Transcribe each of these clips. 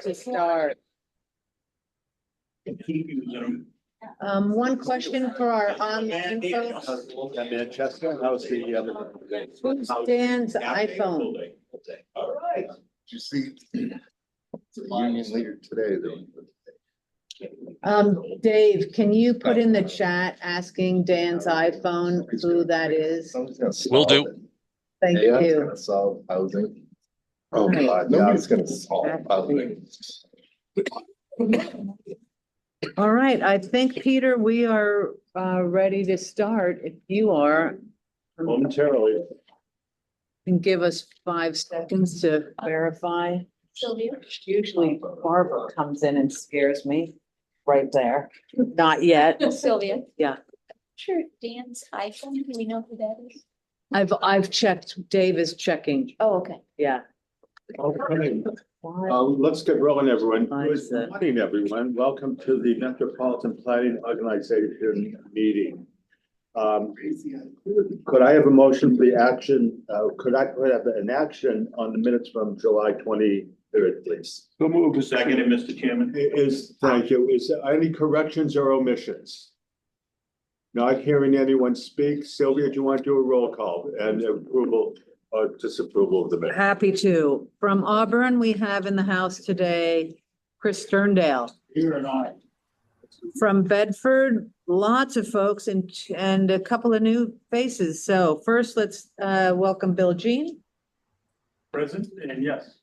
to start. One question for our online folks. Manchester, how's the other? Who's Dan's iPhone? All right. Did you see the union leader today? Dave, can you put in the chat asking Dan's iPhone who that is? Will do. Thank Yeah, it's you. gonna solve housing. Oh, Right. God, yeah, it's gonna solve housing. All right, I think, Peter, we are ready to start. If you are, Momentarily. and give us 5 seconds to verify. Sylvia? Usually Barbara comes in and scares me right there. Not yet. Sylvia? Yeah. Sure, Dan's iPhone, do we know who that is? I've checked. Dave is checking. Oh, okay. Yeah. Okay, Why? let's get rolling, everyone. Why is Good that? morning, everyone. Welcome to the Metropolitan Planning Organization meeting. Could I have a motion for the action? Could I have an action on the minutes from July 23rd, please? So move. Second, Mr. Chairman. Thank you. Is there any corrections or omissions? Not hearing anyone speak. Sylvia, do you want to do a roll call and approval or disapproval of the minutes? Happy to. From Auburn, we have in the house today, Chris Sterndale. Here and I. From Bedford, lots of folks and a couple of new faces. So first, let's welcome Bill Jean Present and yes.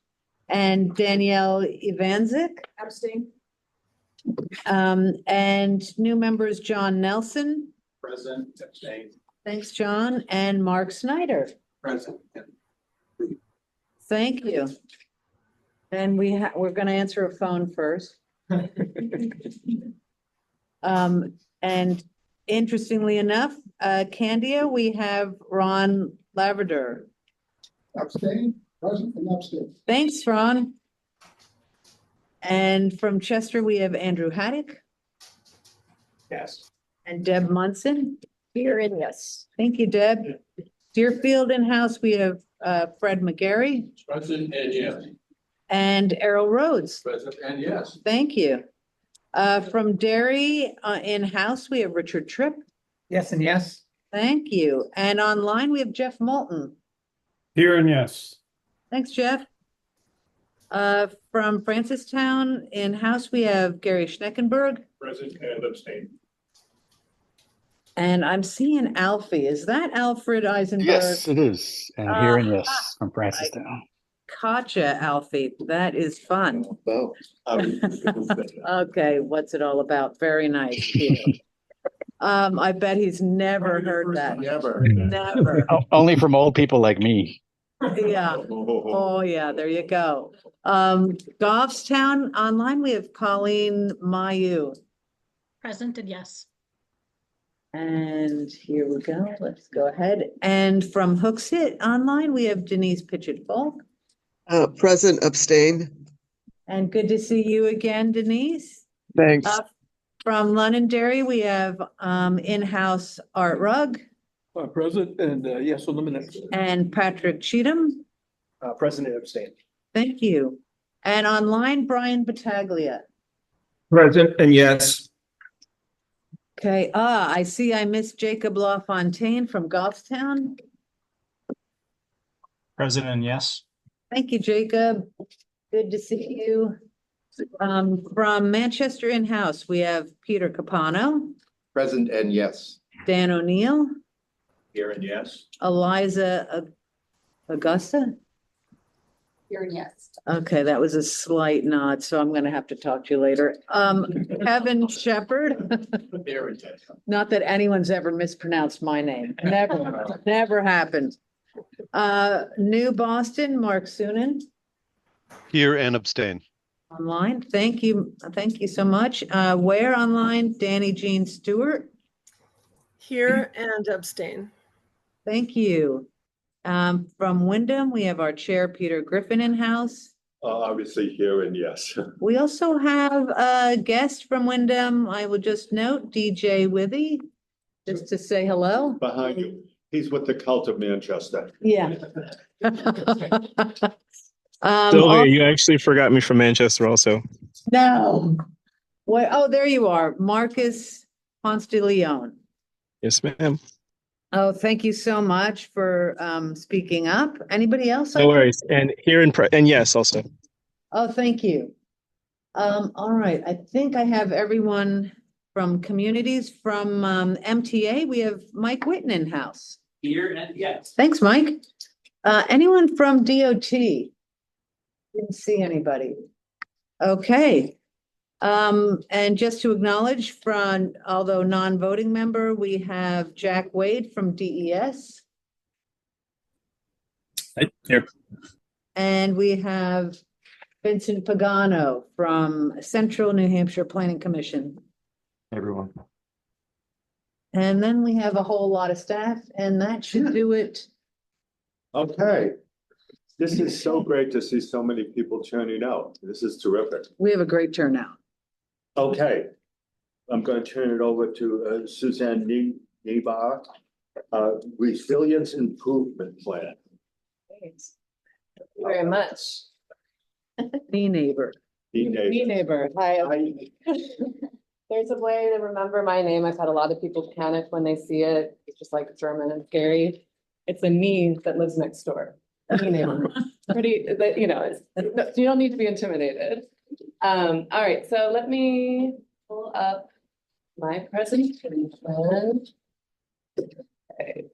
and Danielle Ivanzik. Abstain. And new members, John Nelson. Present, abstain. Thanks, John, and Mark Snyder. Present. Thank you. And we're gonna answer a phone first. And interestingly enough, Candia, we have Ron Laverdure. Abstain, present and abstain. Thanks, Ron. And from Chester, we have Andrew Haddock Yes. and Deb Munson. Here and yes. Thank you, Deb. Deerfield in-house, we have Fred McGarry Present and yes. and Errol Rhodes. Present and yes. Thank you. From Derry, in-house, we have Richard Tripp. Yes and yes. Thank you. And online, we have Jeff Moulton. Here and yes. Thanks, Jeff. From Francistown, in-house, we have Gary Schneckenberg. Present and abstain. And I'm seeing Alfie. Is that Alfred Eisenberg? Yes, it is. And here and yes, from Francistown. Gotcha, Alfie. That is fun. Oh. Okay, what's it all about? Very nice. Peter. I bet he's never heard that. Never. Never. Only from old people like me. Yeah. Oh, yeah, there you go. Goffstown online, we have Colleen Mayu. Present and yes. And here we go. Let's go ahead. And from Hooksett online, we have Denise Pitchett-Folk. Present, abstain. And good to see you again, Denise. Thanks. From Londonderry, we have in-house Art Rugg Present and yes on the minutes. and Patrick Cheatham. Present and abstain. Thank you. And online, Brian Battaglia. Present and yes. Okay, I see I missed Jacob LaFontaine from Goffstown. President, yes. Thank you, Jacob. Good to see you. From Manchester in-house, we have Peter Capano, Present and yes. Dan O'Neill, Here and yes. Eliza Augusta. Here and yes. Okay, that was a slight nod, so I'm gonna have to talk to you later. Kevin Shepherd, Here and yes. not that anyone's ever mispronounced my name, never happened. New Boston, Mark Sunan, Here and abstain. online, thank you so much. Where online, Danny Jean Stewart, Here and abstain. thank you. From Wyndham, we have our chair, Peter Griffin in-house. Obviously here and yes. We also have a guest from Wyndham. I will just note DJ Withy, just to say hello. Behind you. He's with the Cult of Manchester. Yeah. Sylvia, al- you actually forgot me from Manchester also. No. What, oh, there you are, Marcus Ponce de Leon. Yes, ma'am. Oh, thank you so much for speaking up. Anybody else? No worries. And here and yes, also. Oh, thank you. All right, I think I have everyone from communities. From MTA, we have Mike Whitten in house. Here and yes. Thanks, Mike. Anyone from DOT? Didn't see anybody. Okay. And just to acknowledge from, although non-voting member, we have Jack Wade from DES. Here. And we have Vincent Pagano from Central New Hampshire Planning Commission. Everyone. And then we have a whole lot of staff, and that should do it. Okay. This is so great to see so many people turning out. This is terrific. We have a great turnout. Okay. I'm going to turn it over to Suzanne Niebar, Resilience Improvement Plan. Thanks very much. Me neighbor. Me neighbor. Hi. Hi. There's a way to remember my name. I've had a lot of people panic when they see it. It's just like German and scary. It's a me that lives next door. Me neighbor. Pretty, you know, you don't need to be intimidated. All right, so let me pull up my presentation. Okay.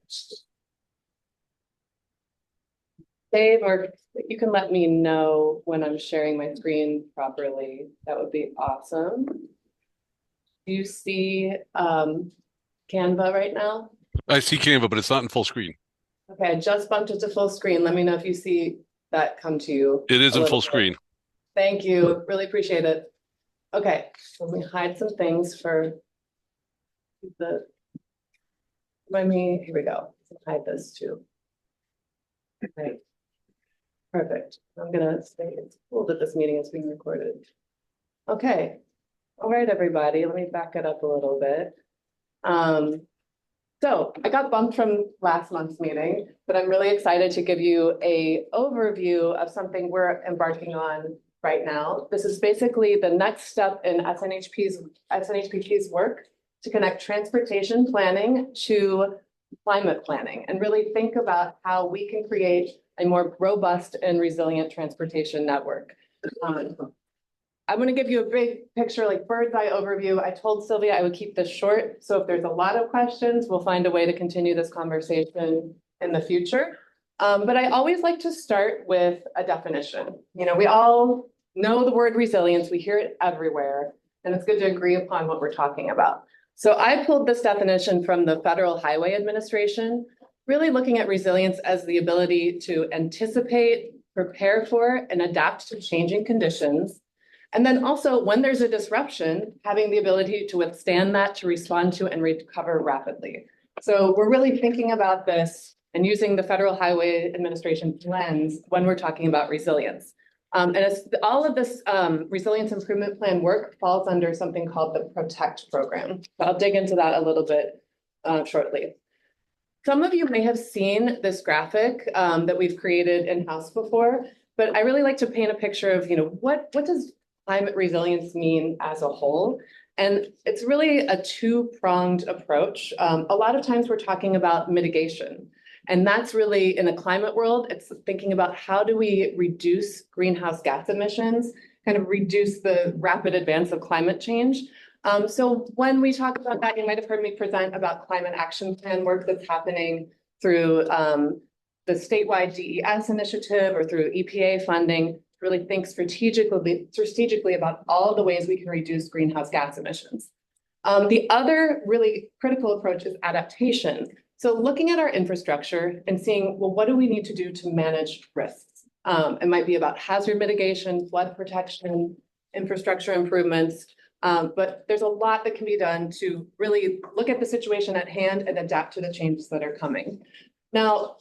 Dave, or you can let me know when I'm sharing my screen properly. That would be awesome. Do you see Canva right now? I see Canva, but it's not in full screen. Okay, I just bumped it to full screen. Let me know if you see that come to you. It is in full screen. Thank you. Really appreciate it. Okay, so let me hide some things for the, let me, here we go. Hide this too. Okay. Perfect. I'm gonna say it's cool that this meeting is being recorded. Okay. All right, everybody, let me back it up a little bit. So I got bumped from last month's meeting, but I'm really excited to give you an overview of something we're embarking on right now. This is basically the next step in SNHPC's work to connect transportation planning to climate planning and really think about how we can create a more robust and resilient transportation network. I'm going to give you a big picture, like bird's eye overview. I told Sylvia I would keep this short. So if there's a lot of questions, we'll find a way to continue this conversation in the future. But I always like to start with a definition. You know, we all know the word resilience. We hear it everywhere, and it's good to agree upon what we're talking about. So I pulled this definition from the Federal Highway Administration, really looking at resilience as the ability to anticipate, prepare for, and adapt to changing conditions. And then also when there's a disruption, having the ability to withstand that, to respond to and recover rapidly. So we're really thinking about this and using the Federal Highway Administration lens when we're talking about resilience. And it's, all of this resilience improvement plan work falls under something called the PROTECT program. So I'll dig into that a little bit shortly. Some of you may have seen this graphic that we've created in-house before, but I really like to paint a picture of, you know, what does climate resilience mean as a whole? And it's really a two-pronged approach. A lot of times we're talking about mitigation. And that's really, in the climate world, it's thinking about how do we reduce greenhouse gas emissions, kind of reduce the rapid advance of climate change. So when we talk about that, you might have heard me present about climate action plan work that's happening through the statewide DES initiative or through EPA funding, really think strategically about all the ways we can reduce greenhouse gas emissions. The other really critical approach is adaptation. So looking at our infrastructure and seeing, well, what do we need to do to manage risks? It might be about hazard mitigation, flood protection, infrastructure improvements, but there's a lot that can be done to really look at the situation at hand and adapt to the changes that are coming. Now,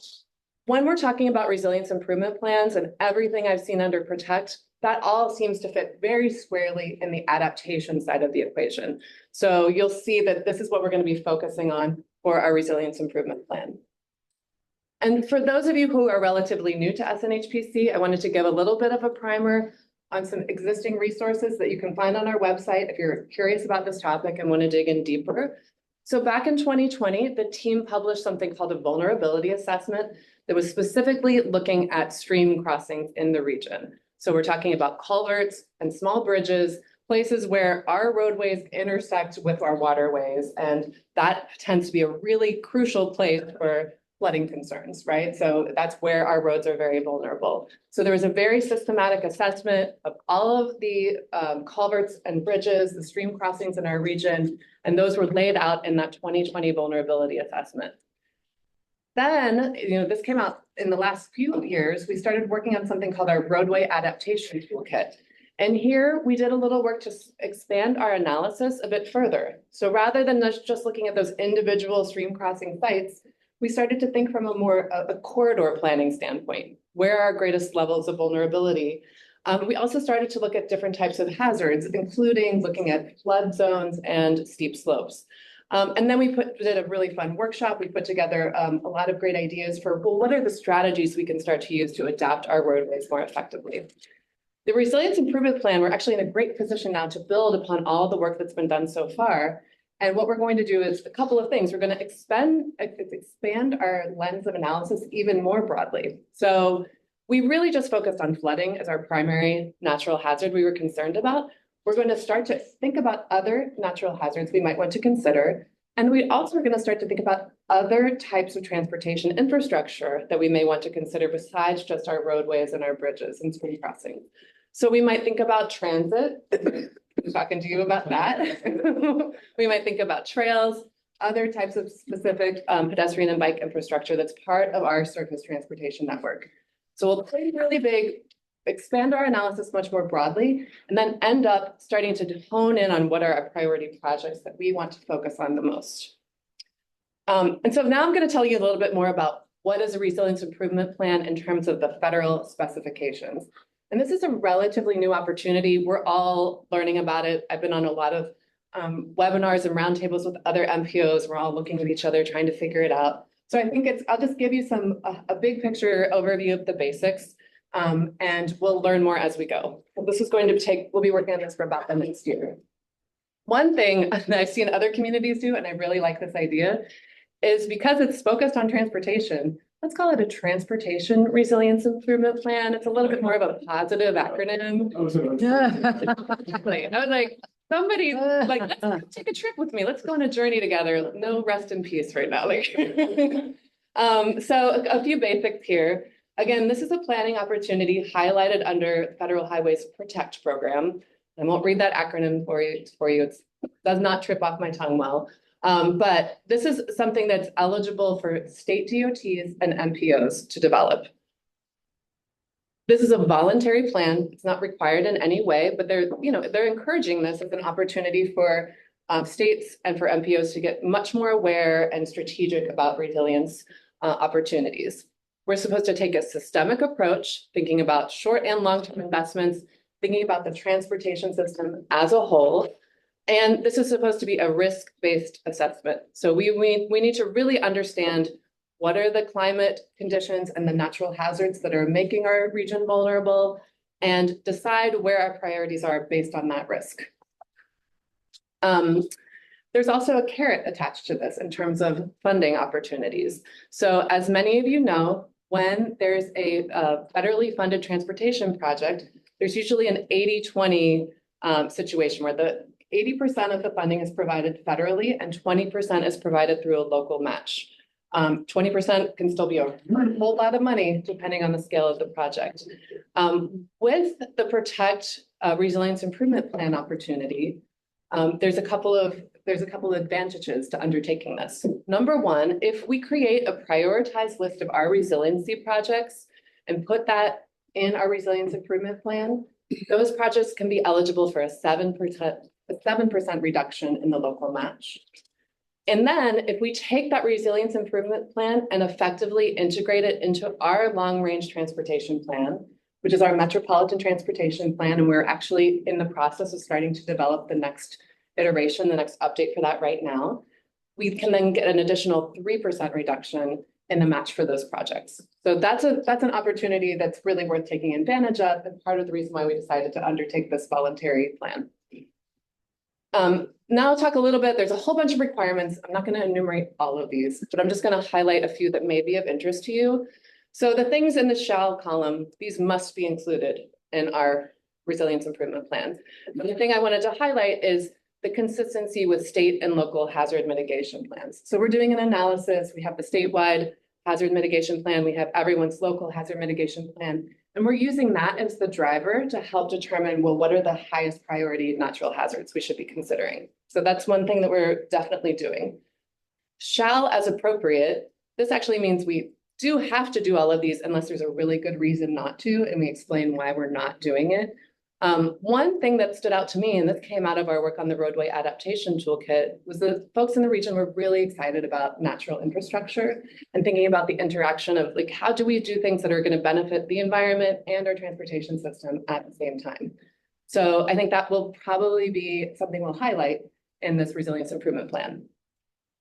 when we're talking about resilience improvement plans and everything I've seen under PROTECT, that all seems to fit very squarely in the adaptation side of the equation. So you'll see that this is what we're going to be focusing on for our resilience improvement plan. And for those of you who are relatively new to SNHPC, I wanted to give a little bit of a primer on some existing resources that you can find on our website if you're curious about this topic and want to dig in deeper. So back in 2020, the team published something called a vulnerability assessment that was specifically looking at stream crossings in the region. So we're talking about culverts and small bridges, places where our roadways intersect with our waterways. And that tends to be a really crucial place for flooding concerns, right? So that's where our roads are very vulnerable. So there was a very systematic assessment of all of the culverts and bridges, the stream crossings in our region, and those were laid out in that 2020 vulnerability assessment. Then, this came out in the last few years, we started working on something called our roadway adaptation toolkit. And here we did a little work to expand our analysis a bit further. So rather than just looking at those individual stream crossing sites, we started to think from a corridor planning standpoint. Where are our greatest levels of vulnerability? We also started to look at different types of hazards, including looking at flood zones and steep slopes. And then we did a really fun workshop. We put together a lot of great ideas for, well, what are the strategies we can start to use to adapt our roadways more effectively? The Resilience Improvement Plan, we're actually in a great position now to build upon all the work that's been done so far. And what we're going to do is a couple of things. We're going to expand our lens of analysis even more broadly. So we really just focused on flooding as our primary natural hazard we were concerned about. We're going to start to think about other natural hazards we might want to consider. And we also are going to start to think about other types of transportation infrastructure that we may want to consider besides just our roadways and our bridges and stream crossings. So we might think about transit. I'm talking to you about that. We might think about trails, other types of specific pedestrian and bike infrastructure that's part of our surface transportation network. So we'll play really big, expand our analysis much more broadly, and then end up starting to hone in on what are our priority projects that we want to focus on the most. And so now I'm going to tell you a little bit more about what is a resilience improvement plan in terms of the federal specifications. And this is a relatively new opportunity. We're all learning about it. I've been on a lot of webinars and roundtables with other MPOs. We're all looking at each other, trying to figure it out. So I think I'll just give you a big picture overview of the basics, and we'll learn more as we go. This is going to we'll be working on this for about the next year. One thing that I've seen other communities do, and I really like this idea, is because it's focused on transportation, let's call it a transportation resilience improvement plan. It's a little bit more of a positive acronym. I was like, somebody let's take a trip with me. Let's go on a journey together. No rest in peace right now. So a few basics here. Again, this is a planning opportunity highlighted under Federal Highways Protect program. I won't read that acronym for you. It does not trip off my tongue well. But this is something that's eligible for state DOTs and MPOs to develop. This is a voluntary plan. It's not required in any way, but they're encouraging this as an opportunity for states and for MPOs to get much more aware and strategic about resilience opportunities. We're supposed to take a systemic approach, thinking about short and long-term investments, thinking about the transportation system as a whole. And this is supposed to be a risk-based assessment. So we need to really understand what are the climate conditions and the natural hazards that are making our region vulnerable, and decide where our priorities are based on that risk. There's also a carrot attached to this in terms of funding opportunities. So as many of you know, when there's a federally funded transportation project, there's usually an 80-20 situation where the 80% of the funding is provided federally and 20% is provided through a local match. 20% can still be a whole lot of money depending on the scale of the project. With the Protect Resilience Improvement Plan opportunity, there's a couple of advantages to undertaking this. Number one, if we create a prioritized list of our resiliency projects and put that in our resilience improvement plan, those projects can be eligible for a 7% reduction in the local match. And then if we take that resilience improvement plan and effectively integrate it into our long-range transportation plan, which is our metropolitan transportation plan, and we're actually in the process of starting to develop the next iteration, the next update for that right now, we can then get an additional 3% reduction in a match for those projects. So that's an opportunity that's really worth taking advantage of, and part of the reason why we decided to undertake this voluntary plan. Now I'll talk a little bit. There's a whole bunch of requirements. I'm not going to enumerate all of these, but I'm just going to highlight a few that may be of interest to you. So the things in the shall column, these must be included in our resilience improvement plans. And the thing I wanted to highlight is the consistency with state and local hazard mitigation plans. So we're doing an analysis. We have the statewide hazard mitigation plan. We have everyone's local hazard mitigation plan. And we're using that as the driver to help determine, well, what are the highest priority natural hazards we should be considering? So that's one thing that we're definitely doing. Shall as appropriate, this actually means we do have to do all of these unless there's a really good reason not to, and we explain why we're not doing it. One thing that stood out to me, and this came out of our work on the roadway adaptation toolkit, was that folks in the region were really excited about natural infrastructure and thinking about the interaction of like, how do we do things that are going to benefit the environment and our transportation system at the same time? So I think that will probably be something we'll highlight in this resilience improvement plan.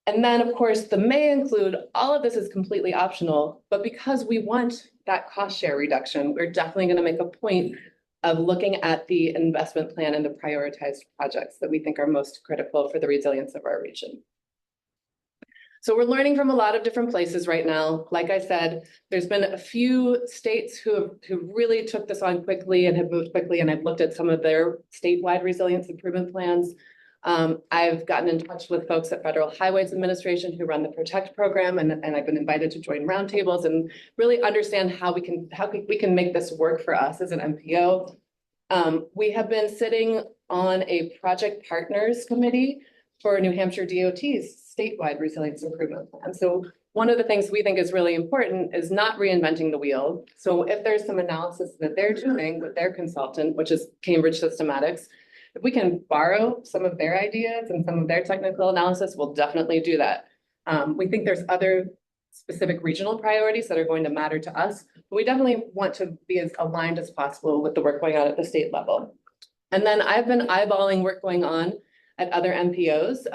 And then, of course, the may include, all of this is completely optional, but because we want that cost share reduction, we're definitely going to make a point of looking at the investment plan and the prioritized projects that we think are most critical for the resilience of our region. So we're learning from a lot of different places right now. Like I said, there's been a few states who really took this on quickly and have moved quickly, and I've looked at some of their statewide resilience improvement plans. I've gotten in touch with folks at Federal Highways Administration who run the PROTECT program, and I've been invited to join roundtables and really understand how we can make this work for us as an MPO. We have been sitting on a project partners committee for New Hampshire DOT's statewide resilience improvement plan. So one of the things we think is really important is not reinventing the wheel. So if there's some analysis that they're doing with their consultant, which is Cambridge Systematics, if we can borrow some of their ideas and some of their technical analysis, we'll definitely do that. We think there's other specific regional priorities that are going to matter to us, but we definitely want to be as aligned as possible with the work going on at the state level. And then I've been eyeballing work going on at other MPOs.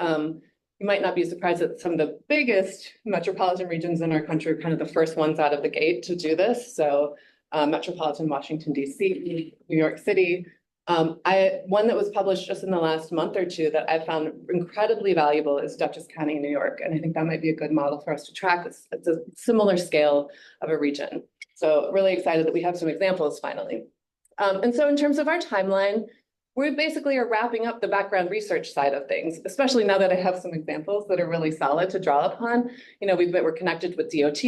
You might not be surprised that some of the biggest metropolitan regions in our country are kind of the first ones out of the gate to do this. So metropolitan Washington, DC, New York City. One that was published just in the last month or two that I found incredibly valuable is Dutchess County, New York. And I think that might be a good model for us to track. It's a similar scale of a region. So really excited that we have some examples finally. And so in terms of our timeline, we basically are wrapping up the background research side of things, especially now that I have some examples that are really solid to draw upon. You know, we're connected with DOT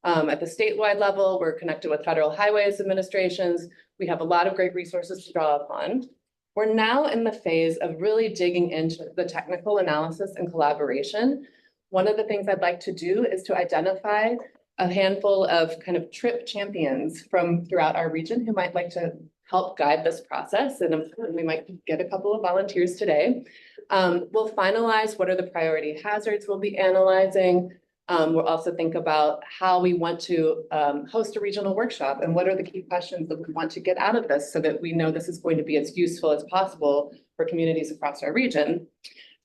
at the statewide level. We're connected with Federal Highways Administrations. We have a lot of great resources to draw upon. We're now in the phase of really digging into the technical analysis and collaboration. One of the things I'd like to do is to identify a handful of kind of trip champions from throughout our region who might like to help guide this process. And we might get a couple of volunteers today. We'll finalize what are the priority hazards we'll be analyzing. We'll also think about how we want to host a regional workshop and what are the key questions that we want to get out of this so that we know this is going to be as useful as possible for communities across our region.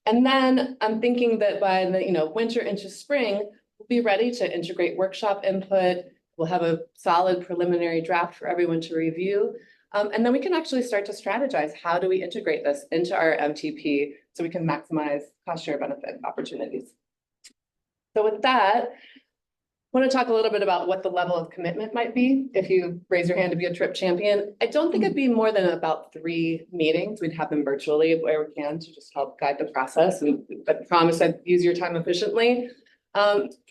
And then I'm thinking that by the winter into spring, we'll be ready to integrate workshop input. We'll have a solid preliminary draft for everyone to review. And then we can actually start to strategize how do we integrate this into our MTP so we can maximize cost share benefit opportunities. So with that, I want to talk a little bit about what the level of commitment might be if you raise your hand to be a trip champion. I don't think it'd be more than about 3 meetings. We'd have them virtually where we can to just help guide the process. And I promise I'd use your time efficiently.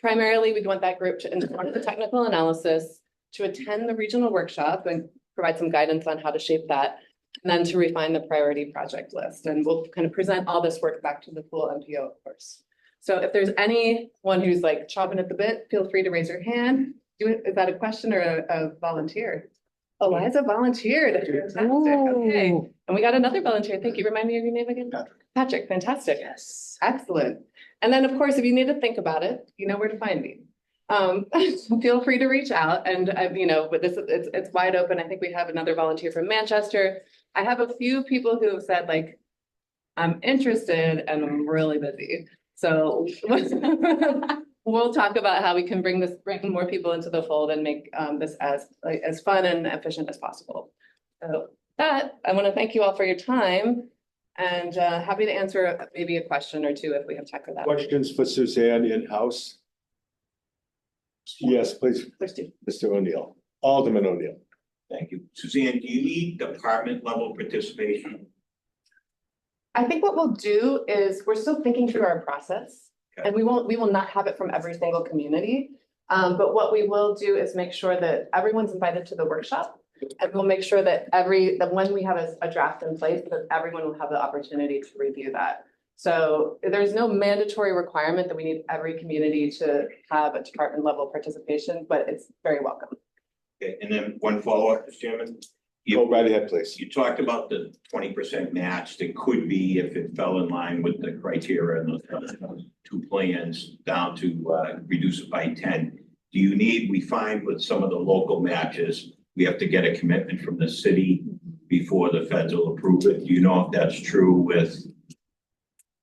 Primarily, we'd want that group to inform the technical analysis, to attend the regional workshop and provide some guidance on how to shape that, and then to refine the priority project list. And we'll kind of present all this work back to the full MPO, of course. So if there's anyone who's like chomping at the bit, feel free to raise your hand. Is that a question or a volunteer? Eliza volunteered. Fantastic. Okay. And we got another volunteer. Thank you. Remind me of your name again. Patrick. Fantastic. Yes. Excellent. And then, of course, if you need to think about it, you know where to find me. Feel free to reach out. And but it's wide open. I think we have another volunteer from Manchester. I have a few people who have said like, I'm interested and I'm really busy. So one we'll talk about how we can bring more people into the fold and make this as fun and efficient as possible. So that, I want to thank you all for your time and happy to answer maybe a question or two if we have time for that. Questions for Suzanne in-house? Yes, please, Please do. Mr. O'Neill, Alderman O'Neill. Thank you. Suzanne, do you need department level participation? I think what we'll do is we're still thinking through our process. Okay. And we will not have it from every single community. But what we will do is make sure that everyone's invited to the workshop. And we'll make sure that when we have a draft in place, that everyone will have the opportunity to review that. So there's no mandatory requirement that we need every community to have a department level participation, but it's very welcome. Okay, and then one follow-up, Mr. Chairman. Go right ahead, please. You talked about the 20% match that could be if it fell in line with the criteria and those two plans down to reduce it by 10. Do you need, we find with some of the local matches, we have to get a commitment from the city before the feds will approve it. Do you know if that's true with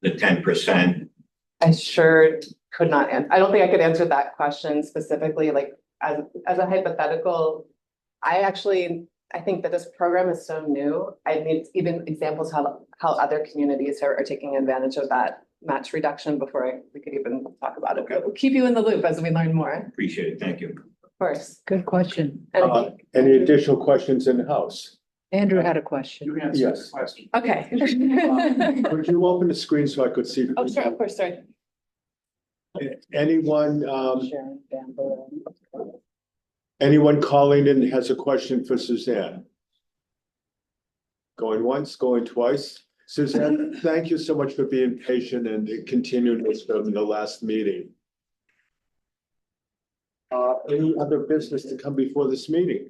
the 10%? I sure could not answer. I don't think I could answer that question specifically, like as a hypothetical. I think that this program is so new. I need even examples how other communities are taking advantage of that match reduction before we could even talk about it. Okay. But we'll keep you in the loop as we learn more. Appreciate it. Thank you. Of course. Good question. And I think- Any additional questions in-house? Andrew had a question. Yes. okay. Could you open the screen so I could see? Oh, sure, of course, sorry. Anyone, Sharon down below. anyone calling in has a question for Suzanne? Going once, going twice. Suzanne, thank you so much for being patient and continuing this from the last meeting. Any other business to come before this meeting?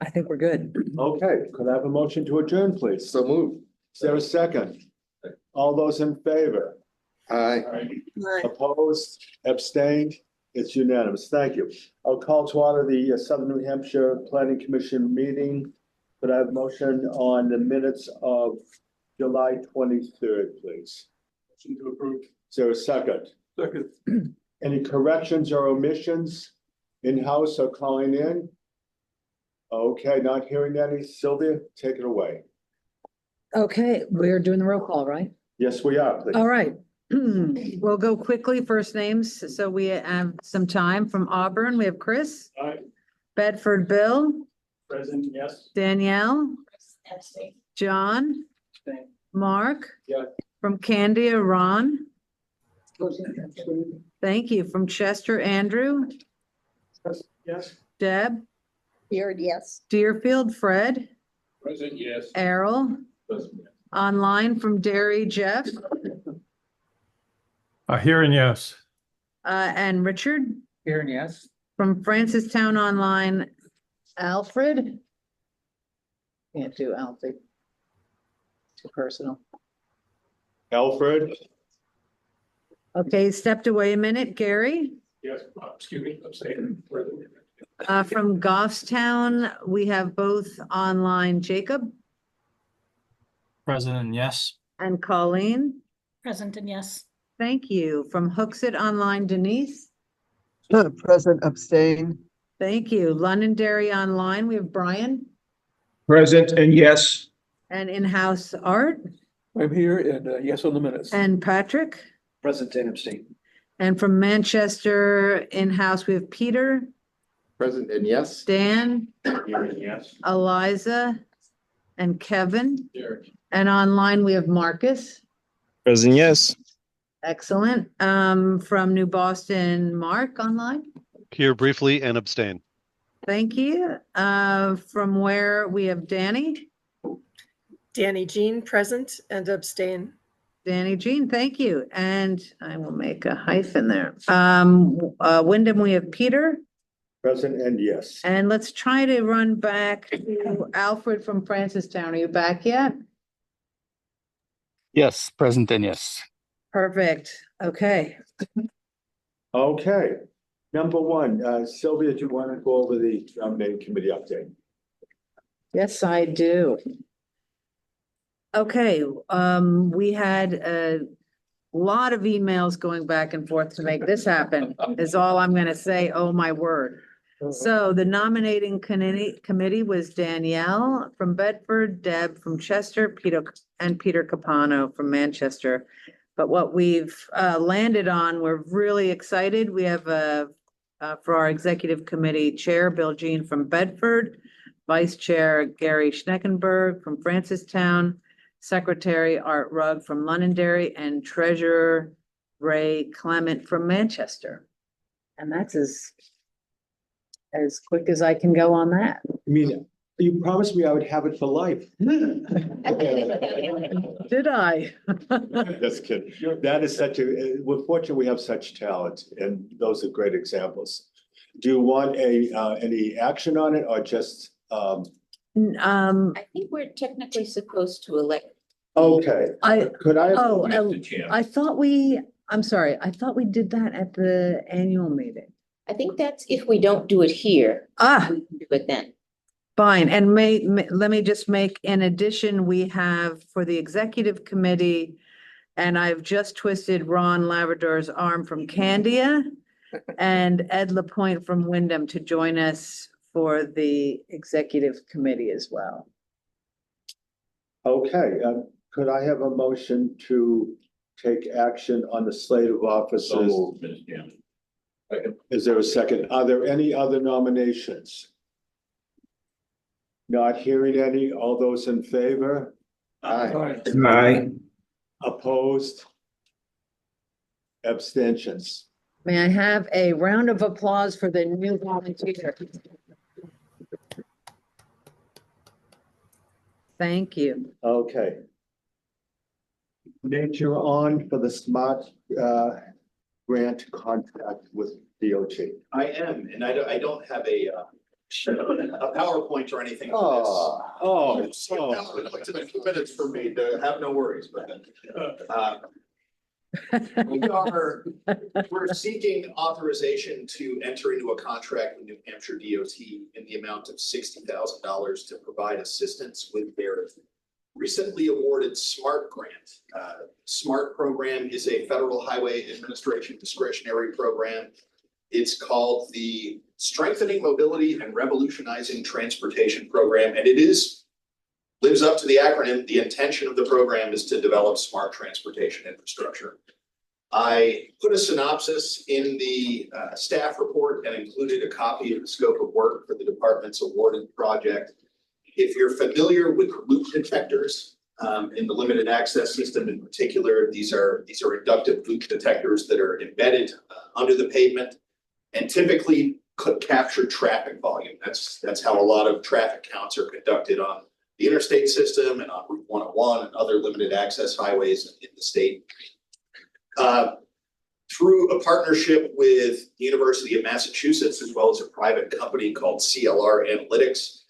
I think we're good. Okay, could I have a motion to adjourn, please? So moved. Is there a second? All those in favor? Aye. Opposed, abstained, it's unanimous. Thank you. I'll call to order the Southern New Hampshire Planning Commission meeting. Could I have motion on the minutes of July 23rd, please? Motion to approve. Is there a second? Second. Any corrections or omissions in-house or calling in? Okay, not hearing any. Sylvia, take it away. Okay, we're doing the roll call, right? Yes, we are, please. All right. We'll go quickly, first names, so we have some time. From Auburn, we have Chris. Aye. Bedford, Bill. Present, yes. Danielle. John. Mark. Yeah. From Candia, Ron. Thank you. From Chester, Andrew. Yes. Deb. Here, yes. Deerfield, Fred. Present, yes. Errol. Online from Derry, Jeff. Hearing yes. And Richard. Hearing yes. From Francistown Online, Alfred. Can't do Alfie. Too personal. Alfred? Okay, stepped away a minute. Gary. Yes, excuse me, I'm saying. From Goffstown, we have both online Jacob President, yes. and Colleen. Present and yes. Thank you. From Hooksett Online, Denise. Present, abstain. Thank you. Londonderry Online, we have Brian. Present and yes. And in-house Art I'm here and yes on the minutes. and Patrick. Present and abstain. And from Manchester in-house, we have Peter, Present and yes. Dan, Hearing yes. Eliza, and Kevin. And online, we have Marcus. Present, yes. Excellent. From New Boston, Mark online. Here briefly and abstain. Thank you. From where we have Danny. Danny Jean, present and abstain. Danny Jean, thank you. And I will make a hyphen there. Wyndham, we have Peter. Present and yes. And let's try to run back to Alfred from Francistown. Are you back yet? Yes, present and yes. Perfect. Okay. Okay. Number one, Sylvia, do you want to go over the nominating committee update? Yes, I do. Okay, we had lot of emails going back and forth to make this happen, is all I'm gonna say. Oh, my word. So the nominating committee was Danielle from Bedford, Deb from Chester, Peter Capano from Manchester. But what we've landed on, we're really excited. We have for our executive committee chair, Bill Jean from Bedford, vice chair Gary Schneckenberg from Francistown, secretary Art Rugg from Londonderry, and treasurer Ray Clement from Manchester. And that's as quick as I can go on that. I mean, you promised me I would have it for life. Did I? Just kidding. That is we're fortunate we have such talent, and those are great examples. Do you want any action on it, or just, I think we're technically supposed to elect. okay, could I? Mr. Chair. I thought I thought we did that at the annual meeting. I think that's if we don't do it here, we can do it then. Fine, and let me just make, in addition, we have for the executive committee, and I've just twisted Ron Labrador's arm from Candia and Ed Lapointe from Wyndham to join us for the executive committee as well. Okay, could I have a motion to take action on the slate of officers? So moved, Mr. Chairman. Is there a second? Are there any other nominations? Not hearing any. All those in favor? Aye. Opposed? Abstentions? May I have a round of applause for the new volunteer? Thank you. Okay. Nate, you're on for the smart grant contract with DOT. I am, and I don't have a PowerPoint or anything for this. To the 2 minutes for me to have no worries, but we're seeking authorization to enter into a contract with New Hampshire DOT in the amount of $60,000 to provide assistance with their recently awarded SMART grant. SMART program is a Federal Highway Administration discretionary program. It's called the Strengthening Mobility and Revolutionizing Transportation Program, and it lives up to the acronym. The intention of the program is to develop smart transportation infrastructure. I put a synopsis in the staff report and included a copy of the scope of work for the department's awarded project. If you're familiar with loop detectors in the limited access system in particular, these are inductive loop detectors that are embedded under the pavement and typically could capture traffic volume. That's how a lot of traffic counts are conducted on the interstate system and on Route 101 and other limited access highways in the state. Through a partnership with the University of Massachusetts, as well as a private company called CLR Analytics,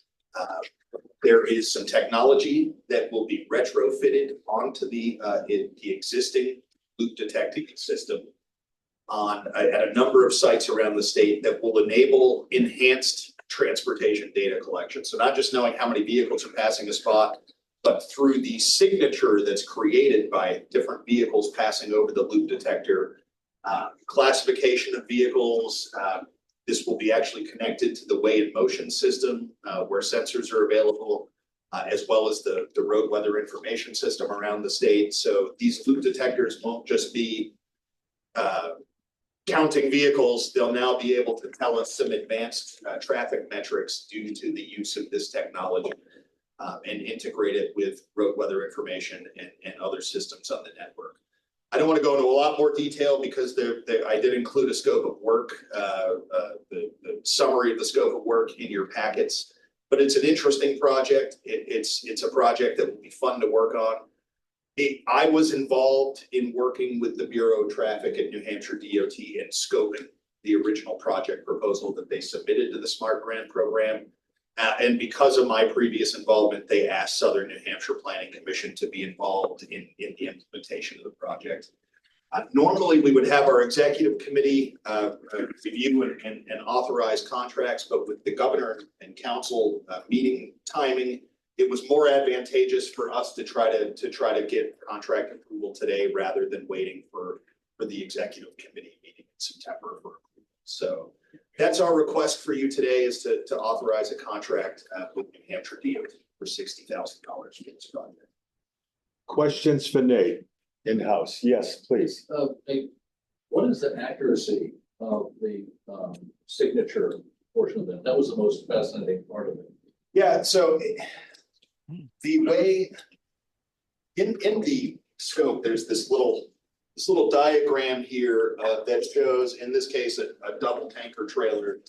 there is some technology that will be retrofitted onto the existing loop detecting system at a number of sites around the state that will enable enhanced transportation data collection. So not just knowing how many vehicles are passing a spot, but through the signature that's created by different vehicles passing over the loop detector, classification of vehicles. This will be actually connected to the weigh in motion system where sensors are available, as well as the road weather information system around the state. So these loop detectors won't just be counting vehicles. They'll now be able to tell us some advanced traffic metrics due to the use of this technology and integrate it with road weather information and other systems on the network. I don't want to go into a lot more detail because I did include a scope of work, the summary of the scope of work in your packets, but it's an interesting project. It's a project that will be fun to work on. I was involved in working with the Bureau of Traffic at New Hampshire DOT and scoping the original project proposal that they submitted to the SMART grant program. And because of my previous involvement, they asked Southern New Hampshire Planning Commission to be involved in the implementation of the project. Normally, we would have our executive committee review and authorize contracts, but with the governor and council meeting timing it was more advantageous for us to try to get contract approval today rather than waiting for the executive committee meeting in September for approval. So that's our request for you today, is to authorize a contract with New Hampshire DOT for $60,000 for this project. Questions for Nate in-house? Yes, please. What is the accuracy of the signature portion of that? That was the most fascinating part of it. Yeah, so the way in the scope, there's this little diagram here that shows, in this case, a double tanker trailer,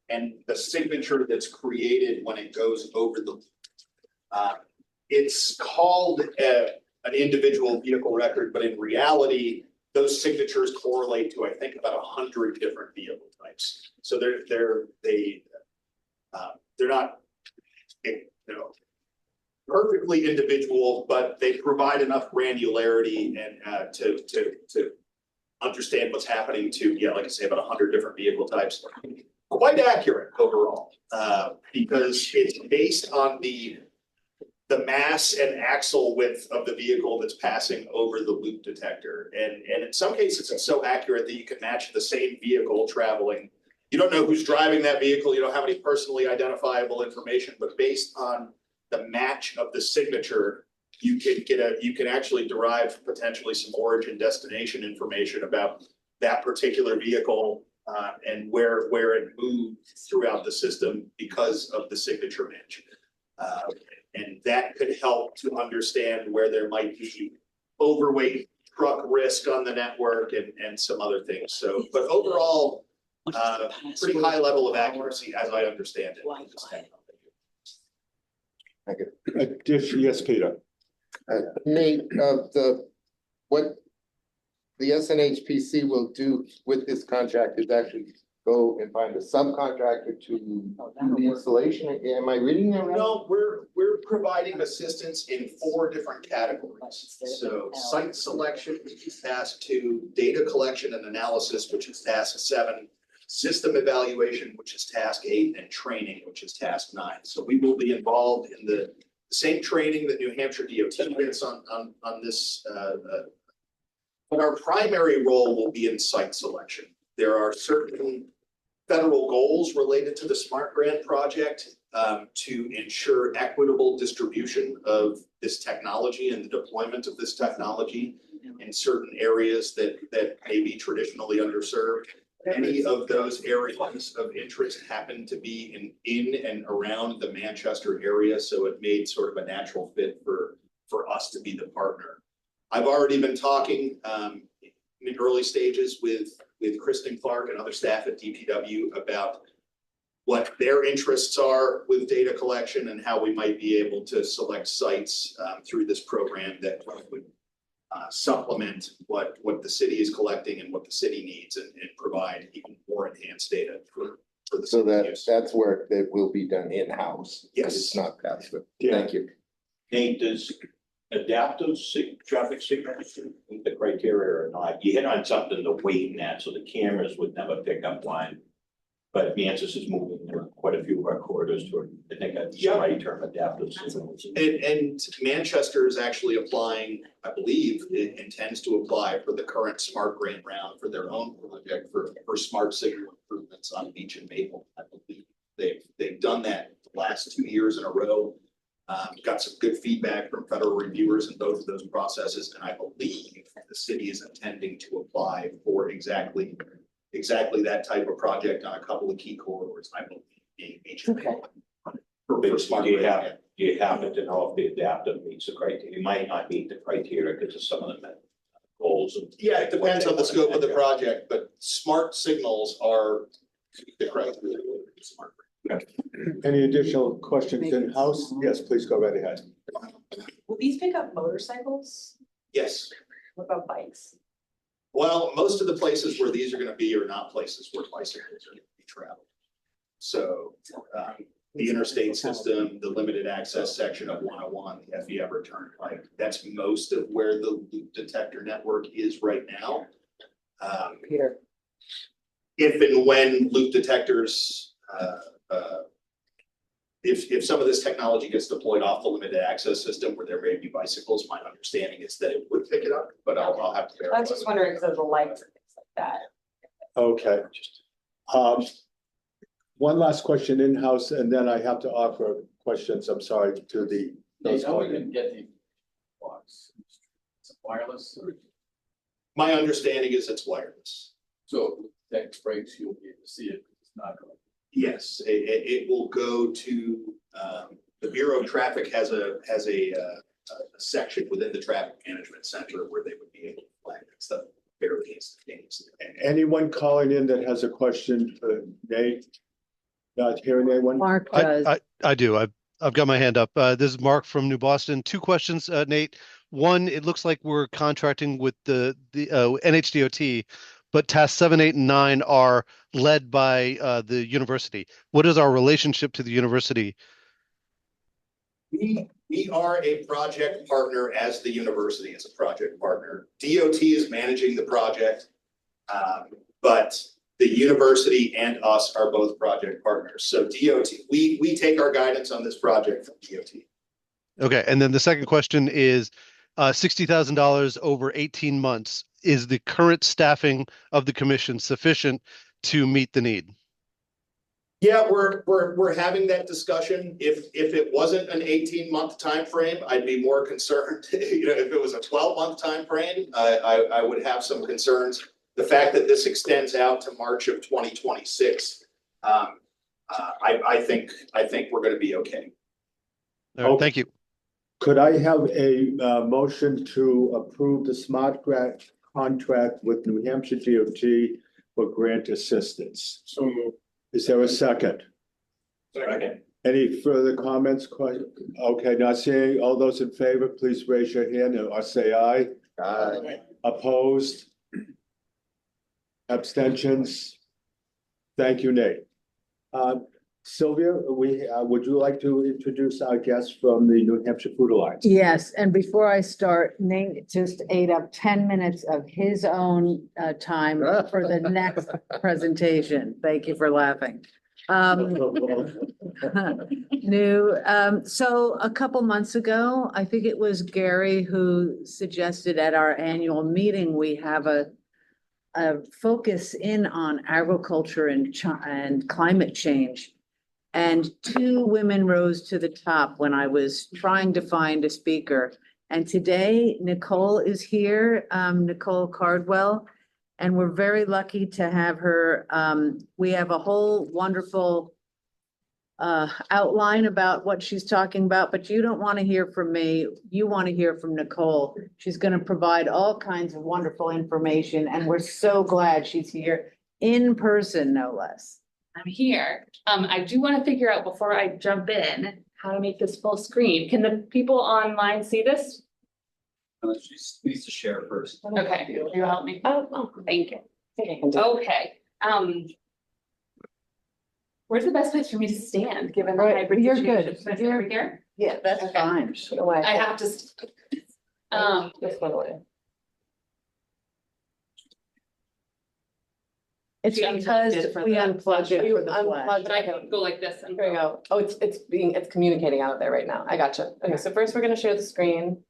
and the signature that's created when it goes over the it's called an individual vehicle record, but in reality, those signatures correlate to, I think, about 100 different vehicle types. So they're not, perfectly individual, but they provide enough granularity and to understand what's happening to, like I say, about 100 different vehicle types. Quite accurate overall, because it's based on the mass and axle width of the vehicle that's passing over the loop detector. And in some cases, it's so accurate that you can match the same vehicle traveling. You don't know who's driving that vehicle. You don't have any personally identifiable information, but based on the match of the signature, you can actually derive potentially some origin destination information about that particular vehicle and where it moved throughout the system because of the signature match. And that could help to understand where there might be overweight truck risk on the network and some other things. So, but overall, pretty high level of accuracy as I understand it. Thank you. Yes, Peter. Nate, what the SNHPC will do with this contract is actually go and find a subcontractor to do the installation. Am I reading that right? No, we're providing assistance in 4 different categories. So site selection, which is task 2, data collection and analysis, which is task 7, system evaluation, which is task 8, and training, which is task 9. So we will be involved in the same training that New Hampshire DOT gets on this, but our primary role will be in site selection. There are certain federal goals related to the SMART grant project to ensure equitable distribution of this technology and the deployment of this technology in certain areas that may be traditionally underserved. Any of those areas of interest happen to be in and around the Manchester area, so it made sort of a natural fit for us to be the partner. I've already been talking in the early stages with Kristen Clark and other staff at DPW about what their interests are with data collection and how we might be able to select sites through this program that would supplement what the city is collecting and what the city needs and provide even more enhanced data for the So city use. that's work that will be done in-house. Yes. It's not passive. Yeah. Thank you. Nate, does adaptive traffic signals meet the criteria or not? You hit on something, the weight in that, so the cameras would never pick up line. But Manchester is moving quite a few of our corridors toward, I think that's the right term, adaptive signals. And Manchester is actually applying, I believe, it intends to apply for the current SMART grant round for their own project for smart signal improvements on Beach and Maple. I believe they've done that the last 2 years in a row. Got some good feedback from federal reviewers in both of those processes, and I believe the city is intending to apply for exactly that type of project on a couple of key corridors, I believe, being Beach and Maple. For smart Do you grant. happen to know if the adaptive meets the criteria? You might not meet the criteria because of some of the goals. Yeah, it depends on the scope of the project, but smart signals are the criteria. Smart. Any additional questions in-house? Yes, please go right ahead. Will these pick up motorcycles? Yes. What about bikes? Well, most of the places where these are going to be are not places where bicycles are going to be traveled. So the interstate system, the limited access section of 101, the FE Everett Turnpike, that's most of where the loop detector network is right now. Peter. If and when loop detectors if some of this technology gets deployed off the limited access system where there may be bicycles, my understanding is that it would pick it up, but I'll have to verify. I was just wondering, because of the lights and things like that. Okay. One last question in-house, and then I have to offer questions, I'm sorry, to the. those How are we calling. gonna get the box? It's wireless, or- My understanding is it's wireless. so that breaks, you'll be able to see it. It's not going. Yes, it will go to, the Bureau of Traffic has a section within the traffic management center where they would be able to flag that stuff fairly instantaneously. Anyone calling in that has a question for Nate? Not hearing anyone? Mark does. I do. I've got my hand up. This is Mark from New Boston. Two questions, Nate. One, it looks like we're contracting with the NHDOT, but tasks 7, 8, and 9 are led by the university. What is our relationship to the university? We are a project partner as the university is a project partner. DOT is managing the project. But the university and us are both project partners. So DOT, we take our guidance on this project from DOT. Okay, and then the second question is $60,000 over 18 months. Is the current staffing of the commission sufficient to meet the need? Yeah, we're having that discussion. If it wasn't an 18-month time frame, I'd be more concerned. You know, if it was a 12-month time frame, I would have some concerns. The fact that this extends out to March of 2026, I think we're going to be okay. All right, thank you. Could I have a motion to approve the smart grant contract with New Hampshire DOT for grant assistance? So moved. Is there a second? Second. Any further comments? Okay, not seeing all those in favor, please raise your hand or say aye. Aye. Opposed? Abstentions? Thank you, Nate. Sylvia, would you like to introduce our guest from the New Hampshire Food Alliance? Yes, and before I start, Nate just ate up 10 minutes of his own time for the next presentation. Thank you for laughing. So a couple months ago, I think it was Gary who suggested at our annual meeting, we have a focus in on agriculture and climate change. And 2 women rose to the top when I was trying to find a speaker. And today Nicole is here, Nicole Cardwell, and we're very lucky to have her. We have a whole wonderful outline about what she's talking about, but you don't want to hear from me. You want to hear from Nicole. She's going to provide all kinds of wonderful information, and we're so glad she's here in person, no less. I'm here. I do want to figure out before I jump in, how to make this full screen. Can the people online see this? She needs to share first. Okay, you help me? Oh, thank you. Okay, where's the best place for me to stand, given the Right, hybrid you're situation? good. Should I sit over here? Yeah, that's Okay. fine. I have to. This one away. It's She unplugged because it for we the- unplugged it You for the flash. unplugged But I can go like this and. Here we go. Oh, it's communicating out of there right now. I gotcha. Okay, so first we're gonna share the screen.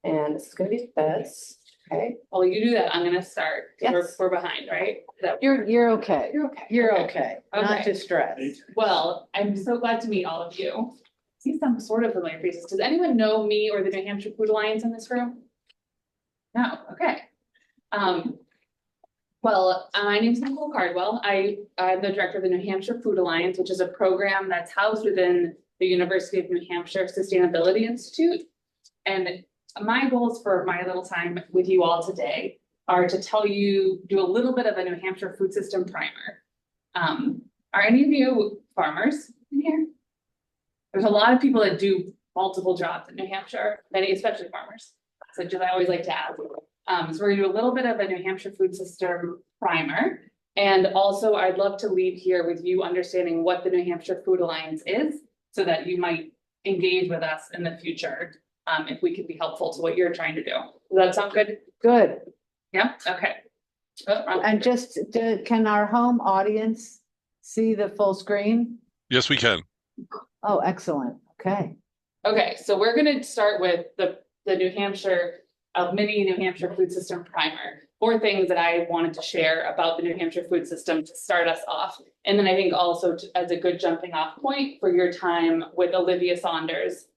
And this is gonna be this, okay? While you do that, I'm gonna start. Yes. We're behind, right? You're okay. You're okay. Not Okay. distressed. Well, I'm so glad to meet all of you. See some sort of familiar faces. Does anyone know me or the New Hampshire Food Alliance in this room? No, okay. Well, my name is Nicole Cardwell. I'm the director of the New Hampshire Food Alliance, which is a program that's housed within the University of New Hampshire Sustainability Institute. And my goals for my little time with you all today are to do a little bit of a New Hampshire food system primer. Are any of you farmers in here? There's a lot of people that do multiple jobs in New Hampshire, many especially farmers. So just I always like to ask. So we're gonna do a little bit of a New Hampshire food system primer. And also I'd love to leave here with you understanding what the New Hampshire Food Alliance is, so that you might engage with us in the future, if we could be helpful to what you're trying to do. Does that sound good? Good. Yeah, okay. And just, can our home audience see the full screen? Yes, we can. Oh, excellent. Okay. Okay, so we're gonna start with the New Hampshire, mini New Hampshire food system primer. 4 things that I wanted to share about the New Hampshire food system to start us off. And then I think also as a good jumping off point for your time with Olivia Saunders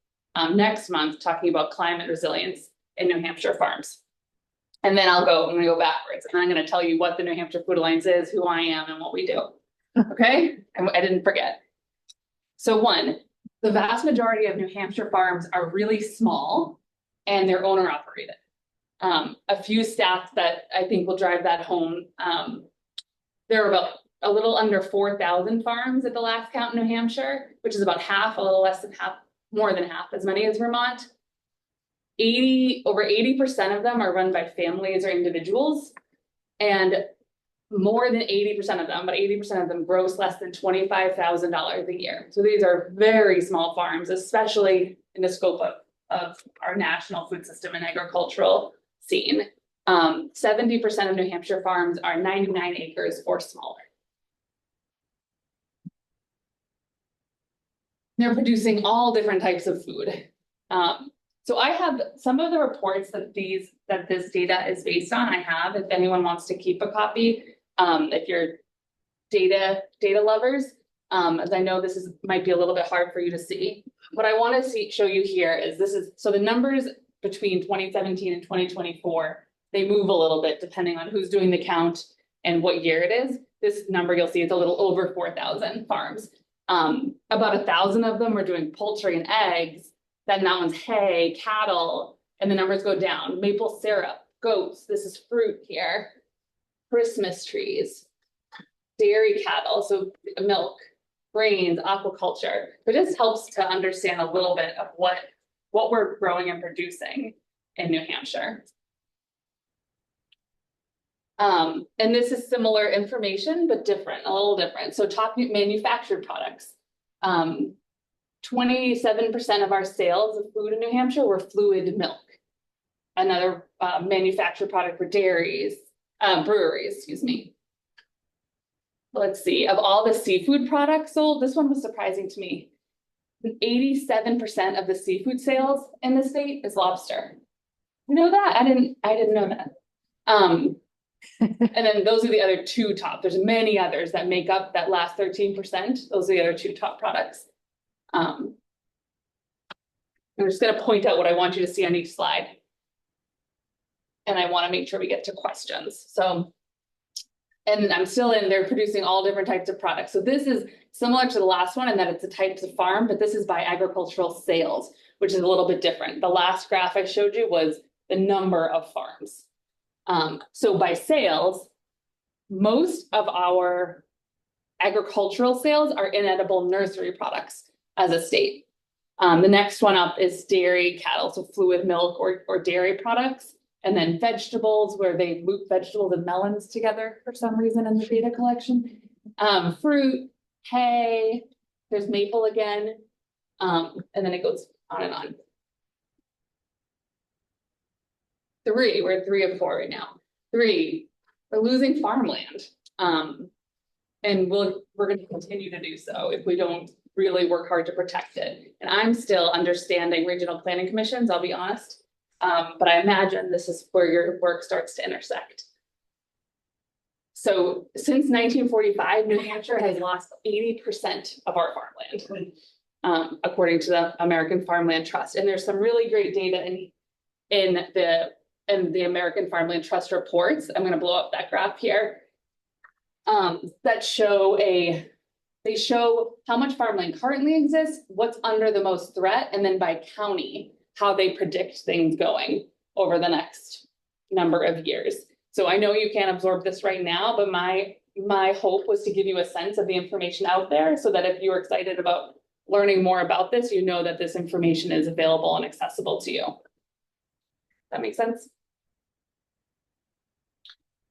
next month, talking about climate resilience in New Hampshire farms. And then I'm gonna go backwards, and I'm gonna tell you what the New Hampshire Food Alliance is, who I am, and what we do. Okay, I didn't forget. So 1, the vast majority of New Hampshire farms are really small and they're owner operated. A few stats that I think will drive that home. There are about a little under 4,000 farms at the last count in New Hampshire, which is about half, a little less than half, more than half as many as Vermont. Over 80% of them are run by families or individuals, and more than 80% of them, but 80% of them gross less than $25,000 a year. So these are very small farms, especially in the scope of our national food system and agricultural scene. 70% of New Hampshire farms are 99 acres or smaller. They're producing all different types of food. So I have some of the reports that this data is based on. I have, if anyone wants to keep a copy, if you're data lovers, as I know this might be a little bit hard for you to see. What I want to show you here is so the numbers between 2017 and 2024, they move a little bit depending on who's doing the count and what year it is. This number you'll see is a little over 4,000 farms. About 1,000 of them are doing poultry and eggs. Then that one's hay, cattle, and the numbers go down. Maple syrup, goats, this is fruit here. Christmas trees, dairy cattle, so milk, grains, aquaculture. It just helps to understand a little bit of what we're growing and producing in New Hampshire. And this is similar information, but different, a little different. So top manufactured products. 27% of our sales of food in New Hampshire were fluid milk. Another manufactured product for breweries, excuse me. Let's see, of all the seafood products sold, this one was surprising to me. 87% of the seafood sales in the state is lobster. You know that? I didn't know that. And then those are the other 2 top. There's many others that make up that last 13%. Those are the other 2 top products. I'm just going to point out what I want you to see on each slide. And I want to make sure we get to questions. So, and I'm still in, they're producing all different types of products. So this is similar to the last one in that it's the types of farm, but this is by agricultural sales, which is a little bit different. The last graph I showed you was the number of farms. So by sales, most of our agricultural sales are inedible nursery products as a state. The next one up is dairy cattle, so fluid milk or dairy products. And then vegetables, where they loop vegetables and melons together for some reason in the data collection. Fruit, hay, there's maple again. And then it goes on and on. 3, we're at 3 of 4 right now. 3, we're losing farmland. And we're going to continue to do so if we don't really work hard to protect it. And I'm still understanding regional planning commissions, I'll be honest. But I imagine this is where your work starts to intersect. So since 1945, New Hampshire has lost 80% of our farmland, according to the American Farmland Trust. And there's some really great data in the American Farmland Trust reports. I'm going to blow up that graph here. That they show how much farmland currently exists, what's under the most threat, and then by county, how they predict things going over the next number of years. So I know you can't absorb this right now, but my hope was to give you a sense of the information out there so that if you're excited about learning more about this, you know that this information is available and accessible to you. That makes sense?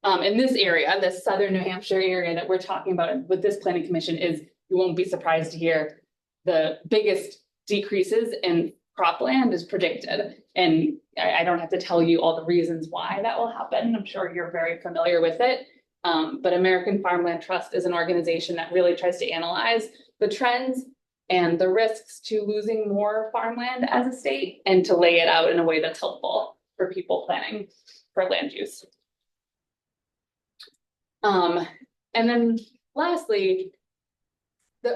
In this area, this southern New Hampshire area that we're talking about with this planning commission is, you won't be surprised to hear, the biggest decreases in cropland is predicted. And I don't have to tell you all the reasons why that will happen. I'm sure you're very familiar with it. But American Farmland Trust is an organization that really tries to analyze the trends and the risks to losing more farmland as a state and to lay it out in a way that's helpful for people planning for land use. And then lastly,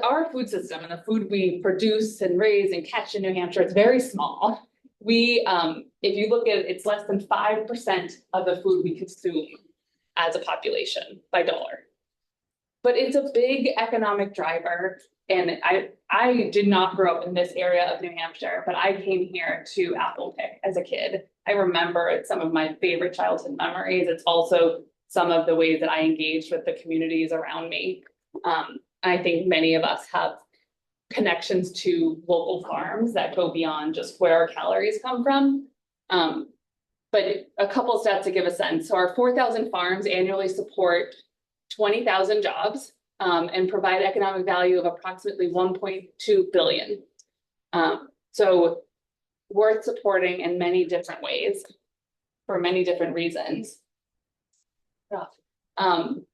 our food system and the food we produce and raise and catch in New Hampshire, it's very small. We, if you look at it, it's less than 5% of the food we consume as a population by dollar. But it's a big economic driver. And I did not grow up in this area of New Hampshire, but I came here to apple pick as a kid. I remember it's some of my favorite childhood memories. It's also some of the ways that I engaged with the communities around me. I think many of us have connections to local farms that go beyond just where our calories come from. But a couple stats to give a sense. So our 4,000 farms annually support 20,000 jobs. And provide economic value of approximately 1.2 billion. So worth supporting in many different ways for many different reasons. And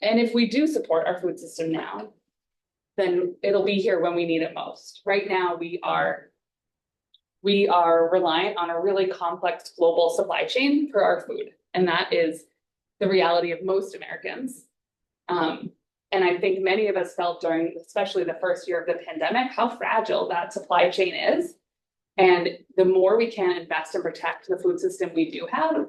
if we do support our food system now, then it'll be here when we need it most. Right now, we are reliant on a really complex global supply chain for our food. And that is the reality of most Americans. And I think many of us felt during, especially the first year of the pandemic, how fragile that supply chain is. And the more we can invest and protect the food system we do have,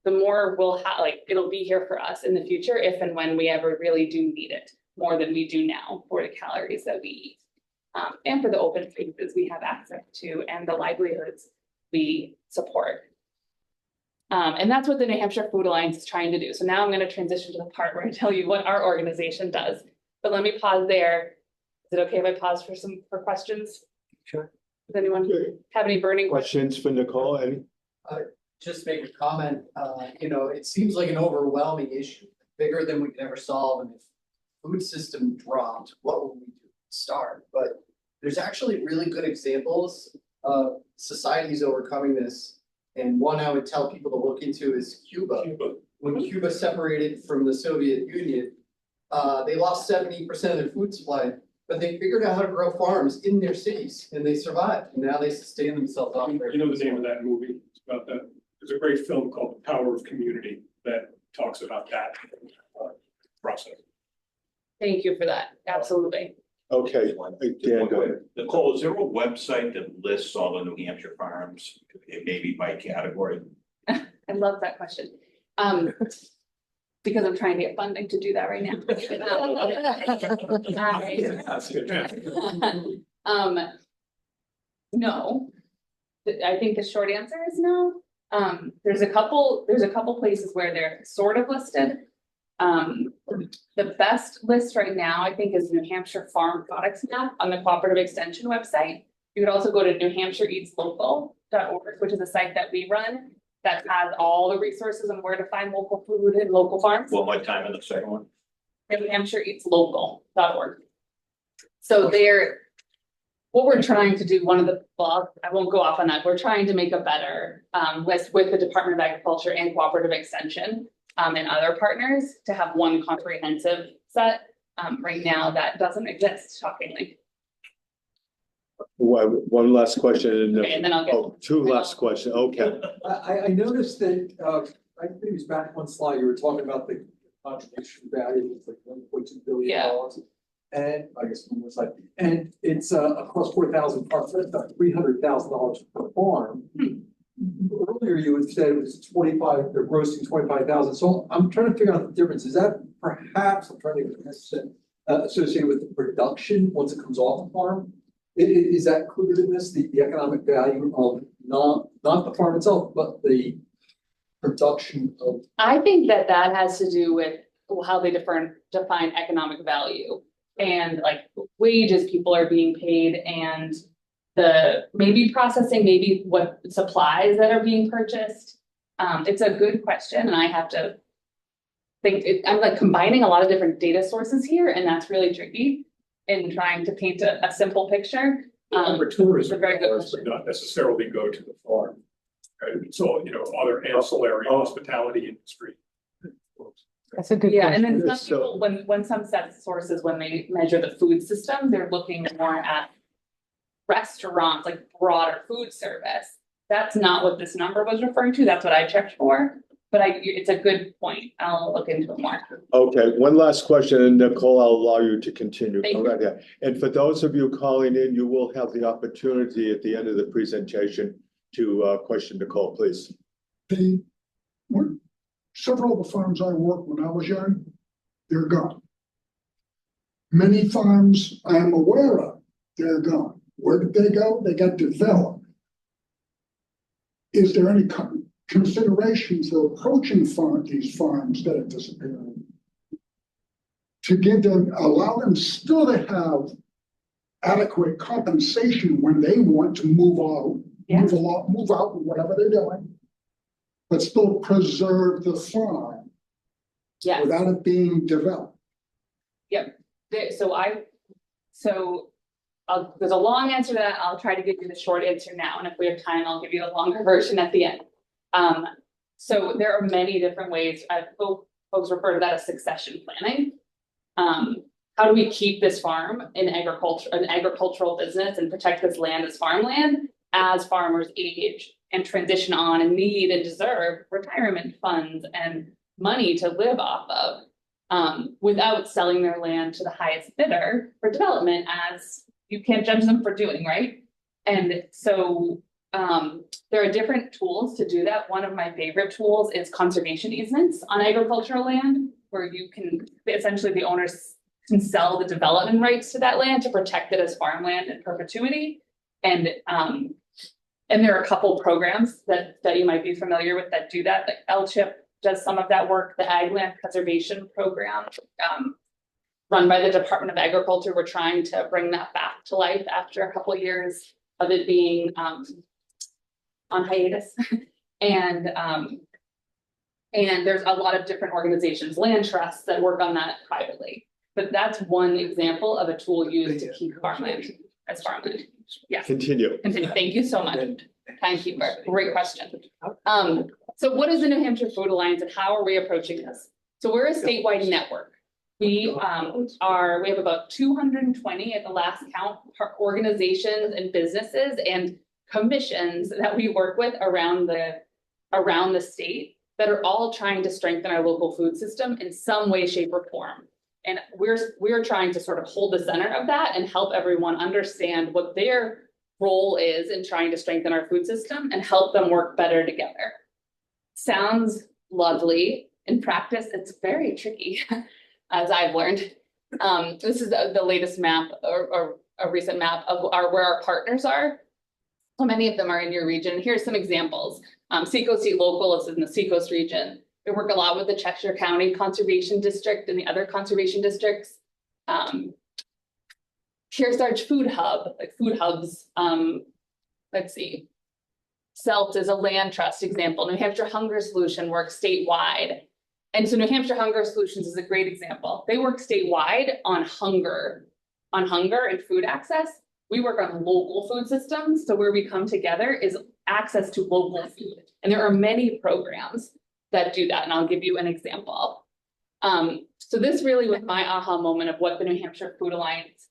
the more we'll have, like, it'll be here for us in the future if and when we ever really do need it more than we do now for the calories that we eat. And for the open spaces we have access to and the livelihoods we support. And that's what the New Hampshire Food Alliance is trying to do. So now I'm going to transition to the part where I tell you what our organization does. But let me pause there. Is it okay if I pause for questions? Sure. Does anyone have any burning questions for Nicole? Any? Just make a comment. It seems like an overwhelming issue, bigger than we could ever solve. And if food system dropped, what would we do? Start. But there's actually really good examples of societies overcoming this. And one I would tell people to look into is Cuba. When Cuba separated from the Soviet Union, they lost 70% of their food supply, but they figured out how to grow farms in their cities, and they survived. And now they sustain themselves off there. You know the name of that movie? It's about that. There's a great film called The Power of Community that talks about that process. Thank you for that. Absolutely. Okay, Dan, go ahead. Nicole, is there a website that lists all the New Hampshire farms, maybe by category? I love that question. Because I'm trying to get funding to do that right now. No. I think the short answer is no. There's a couple places where they're sort of listed. The best list right now, I think, is New Hampshire Farm Products Map on the Cooperative Extension website. You could also go to newhampshireeatslocal.org, which is a site that we run that has all the resources on where to find local food and local farms. One more time in the second one. newhampshireeatslocal.org. So what we're trying to do, I won't go off on that. We're trying to make a better list with the Department of Agriculture and Cooperative Extension and other partners to have one comprehensive set. Right now, that doesn't exist, shockingly. One last question. Okay, and then I'll go. Two last questions. Okay. I noticed that, I think it was back one slide, you were talking about the contribution value, it's like $1.2 billion. And I guess one more slide, and it's across 4,000 farms, that's about $300,000 per farm. Earlier you had said it was 25, they're grossing 25,000. So I'm trying to figure out the difference. Is that perhaps, I'm trying to get this associated with the production once it comes off the farm? Is that included in this, the economic value of not the farm itself, but the production of? I think that has to do with how they define economic value and like wages people are being paid and the maybe processing, maybe what supplies that are being purchased. It's a good question, and I have to think. I'm like combining a lot of different data sources here, and that's really tricky in trying to paint a simple picture. For tourism, but not necessarily go to the farm. Right? So other ancillary hospitality industry. That's a good Yeah, and question. then some So- people, when some set sources, when they measure the food system, they're looking more at restaurants, like broader food service. That's not what this number was referring to. That's what I checked for. But it's a good point. I'll look into it more. Okay, one last question, and Nicole, I'll allow you to continue. Thank All you. right, yeah. And for those of you calling in, you will have the opportunity at the end of the presentation to question Nicole, please. Several of the farms I worked when I was young, they're gone. Many farms I am aware of, they're gone. Where did they go? They got developed. Is there any consideration for approaching these farms that have disappeared? To give them, allow them still to have adequate compensation when they want to move out, move out, whatever they're doing, but still preserve the farm Yes. without it being developed. Yep. There's a long answer to that. I'll try to give you the short answer now. And if we have time, I'll give you a longer version at the end. So there are many different ways. Folks refer to that as succession planning. How do we keep this farm in an agricultural business and protect this land as farmland as farmers age and transition on and need and deserve retirement funds and money to live off of, without selling their land to the highest bidder for development, as you can't judge them for doing, right? And so there are different tools to do that. One of my favorite tools is conservation easements on agricultural land, where you can, essentially the owners can sell the development rights to that land to protect it as farmland in perpetuity. And there are a couple programs that you might be familiar with that do that. Like LCHIP does some of that work. The Ag Land Preservation Program, run by the Department of Agriculture, we're trying to bring that back to life after a couple of years of it being on hiatus. And there's a lot of different organizations, land trusts, that work on that privately. But that's one example of a tool used to keep farmland as farmland. Yes. Continue. Thank you so much. Timekeeper. Great question. So what is the New Hampshire Food Alliance and how are we approaching this? So we're a statewide network. We have about 220 at the last count organizations and businesses and commissions that we work with around the state that are all trying to strengthen our local food system in some way, shape, or form. And we're trying to sort of hold the center of that and help everyone understand what their role is in trying to strengthen our food system and help them work better together. Sounds lovely. In practice, it's very tricky, as I've learned. This is the latest map or a recent map of where our partners are. So many of them are in your region. Here's some examples. Seacoast Eat Local is in the Seacoast region. We work a lot with the Cheshire County Conservation District and the other conservation districts. Kearsarge Food Hub, like food hubs. Let's see. CELT is a land trust example. New Hampshire Hunger Solution works statewide. And so New Hampshire Hunger Solutions is a great example. They work statewide on hunger and food access. We work on local food systems. So where we come together is access to local food. And there are many programs that do that. And I'll give you an example. So this really was my aha moment of what the New Hampshire Food Alliance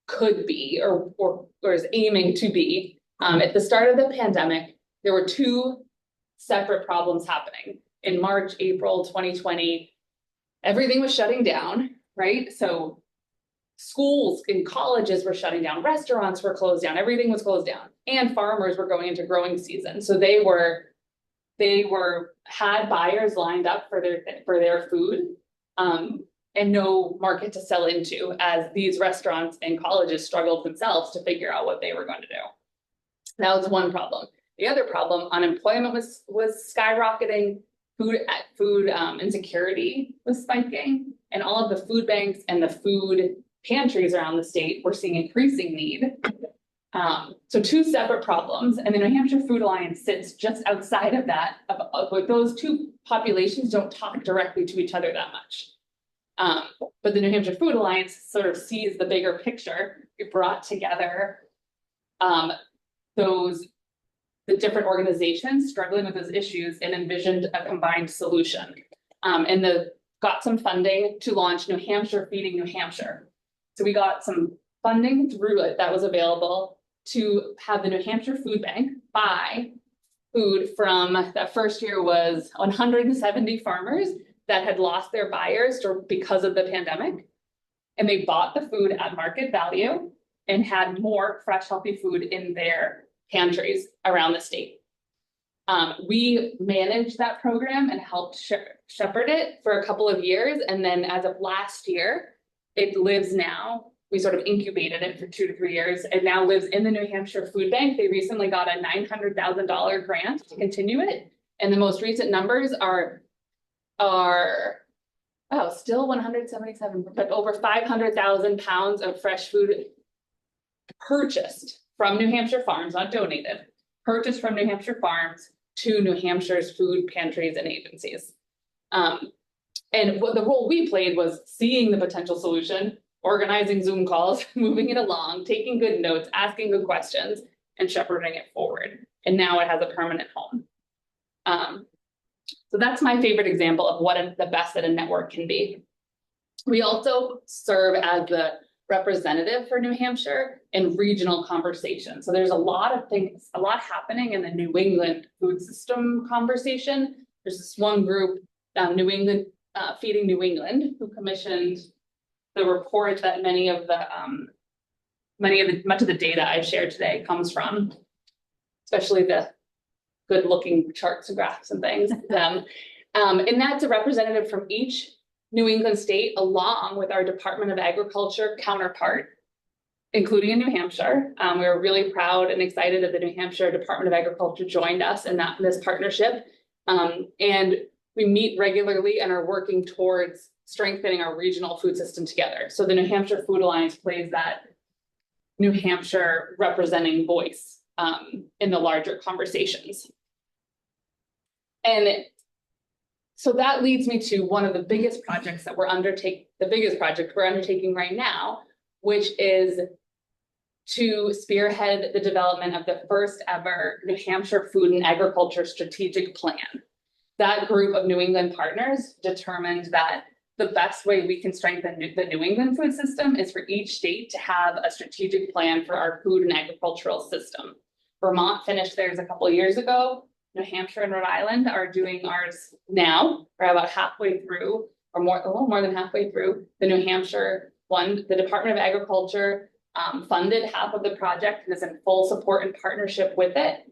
could be or is aiming to be. At the start of the pandemic, there were two separate problems happening. In March, April 2020, everything was shutting down, right? So schools and colleges were shutting down, restaurants were closed down, everything was closed down, and farmers were going into growing season. So they had buyers lined up for their food, and no market to sell into, as these restaurants and colleges struggled themselves to figure out what they were going to do. That was one problem. The other problem, unemployment was skyrocketing, food insecurity was spiking, and all of the food banks and the food pantries around the state were seeing increasing need. So two separate problems, and the New Hampshire Food Alliance sits just outside of that. Those two populations don't talk directly to each other that much. But the New Hampshire Food Alliance sort of sees the bigger picture. It brought together the different organizations struggling with those issues and envisioned a combined solution. And got some funding to launch New Hampshire Feeding New Hampshire. So we got some funding through it that was available to have the New Hampshire Food Bank buy food from, that first year was 170 farmers that had lost their buyers because of the pandemic. And they bought the food at market value and had more fresh, healthy food in their pantries around the state. We managed that program and helped shepherd it for a couple of years. And then as of last year, it lives now. We sort of incubated it for 2 to 3 years. It now lives in the New Hampshire Food Bank. They recently got a $900,000 grant to continue it. And the most recent numbers are still 177, but over 500,000 pounds of fresh food purchased from New Hampshire farms, not donated, purchased from New Hampshire farms to New Hampshire's food pantries and agencies. And what the role we played was seeing the potential solution, organizing Zoom calls, moving it along, taking good notes, asking good questions, and shepherding it forward. And now it has a permanent home. So that's my favorite example of what the best that a network can be. We also serve as the representative for New Hampshire in regional conversation. So there's a lot of things, a lot happening in the New England food system conversation. There's this one group, New England, Feeding New England, who commissioned the report that much of the data I've shared today comes from, especially the good-looking charts and graphs and things. And that's a representative from each New England state, along with our Department of Agriculture counterpart, including in New Hampshire. We were really proud and excited that the New Hampshire Department of Agriculture joined us in this partnership. And we meet regularly and are working towards strengthening our regional food system together. So the New Hampshire Food Alliance plays that New Hampshire representing voice in the larger conversations. And so that leads me to one of the biggest projects that we're undertaking right now, which is to spearhead the development of the first ever New Hampshire Food and Agriculture Strategic Plan. That group of New England partners determined that the best way we can strengthen the New England food system is for each state to have a strategic plan for our food and agricultural system. Vermont finished theirs a couple of years ago. New Hampshire and Rhode Island are doing ours now. We're about halfway through, or a little more than halfway through. The New Hampshire one, the Department of Agriculture funded half of the project and is in full support and partnership with it.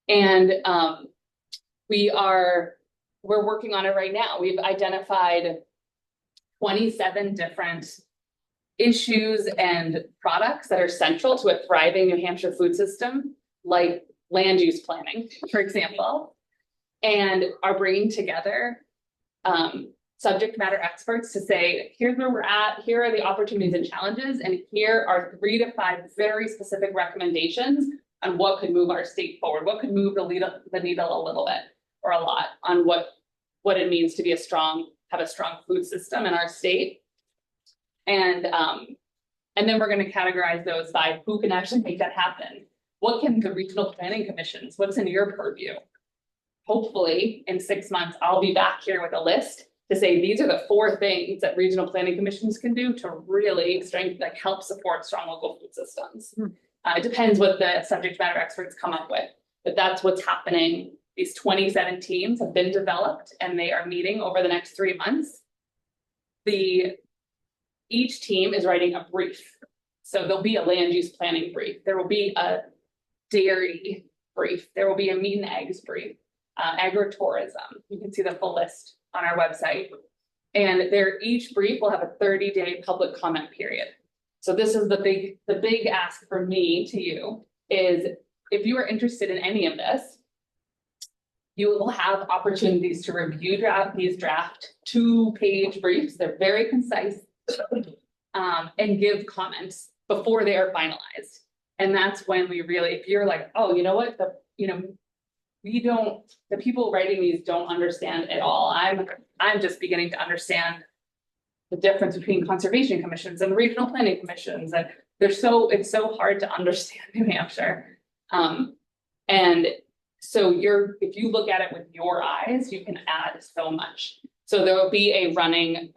And we're working on it right now. We've identified 27 different issues and products that are central to a thriving New Hampshire food system, like land use planning, for example, and are bringing together subject matter experts to say, here's where we're at, here are the opportunities and challenges, and here are 3 to 5 very specific recommendations on what could move our state forward, what could move the needle a little bit or a lot on what it means to be have a strong food system in our state. And then we're going to categorize those by who can actually make that happen. What can the regional planning commissions, what's in your purview? Hopefully in 6 months, I'll be back here with a list to say, these are the 4 things that regional planning commissions can do to really help support strong local food systems. It depends what the subject matter experts come up with, but that's what's happening. These 27 teams have been developed and they are meeting over the next 3 months. Each team is writing a brief. So there'll be a land use planning brief. There will be a dairy brief. There will be a meat and eggs brief, agritourism. You can see the full list on our website. And each brief will have a 30-day public comment period. So this is the big ask for me to you is, if you are interested in any of this, you will have opportunities to review these draft 2-page briefs. They're very concise, and give comments before they are finalized. And that's when we really, if you're like, oh, you know what, the people writing these don't understand at all. I'm just beginning to understand the difference between conservation commissions and regional planning commissions. And it's so hard to understand New Hampshire. And so if you look at it with your eyes, you can add so much. So there will be a running,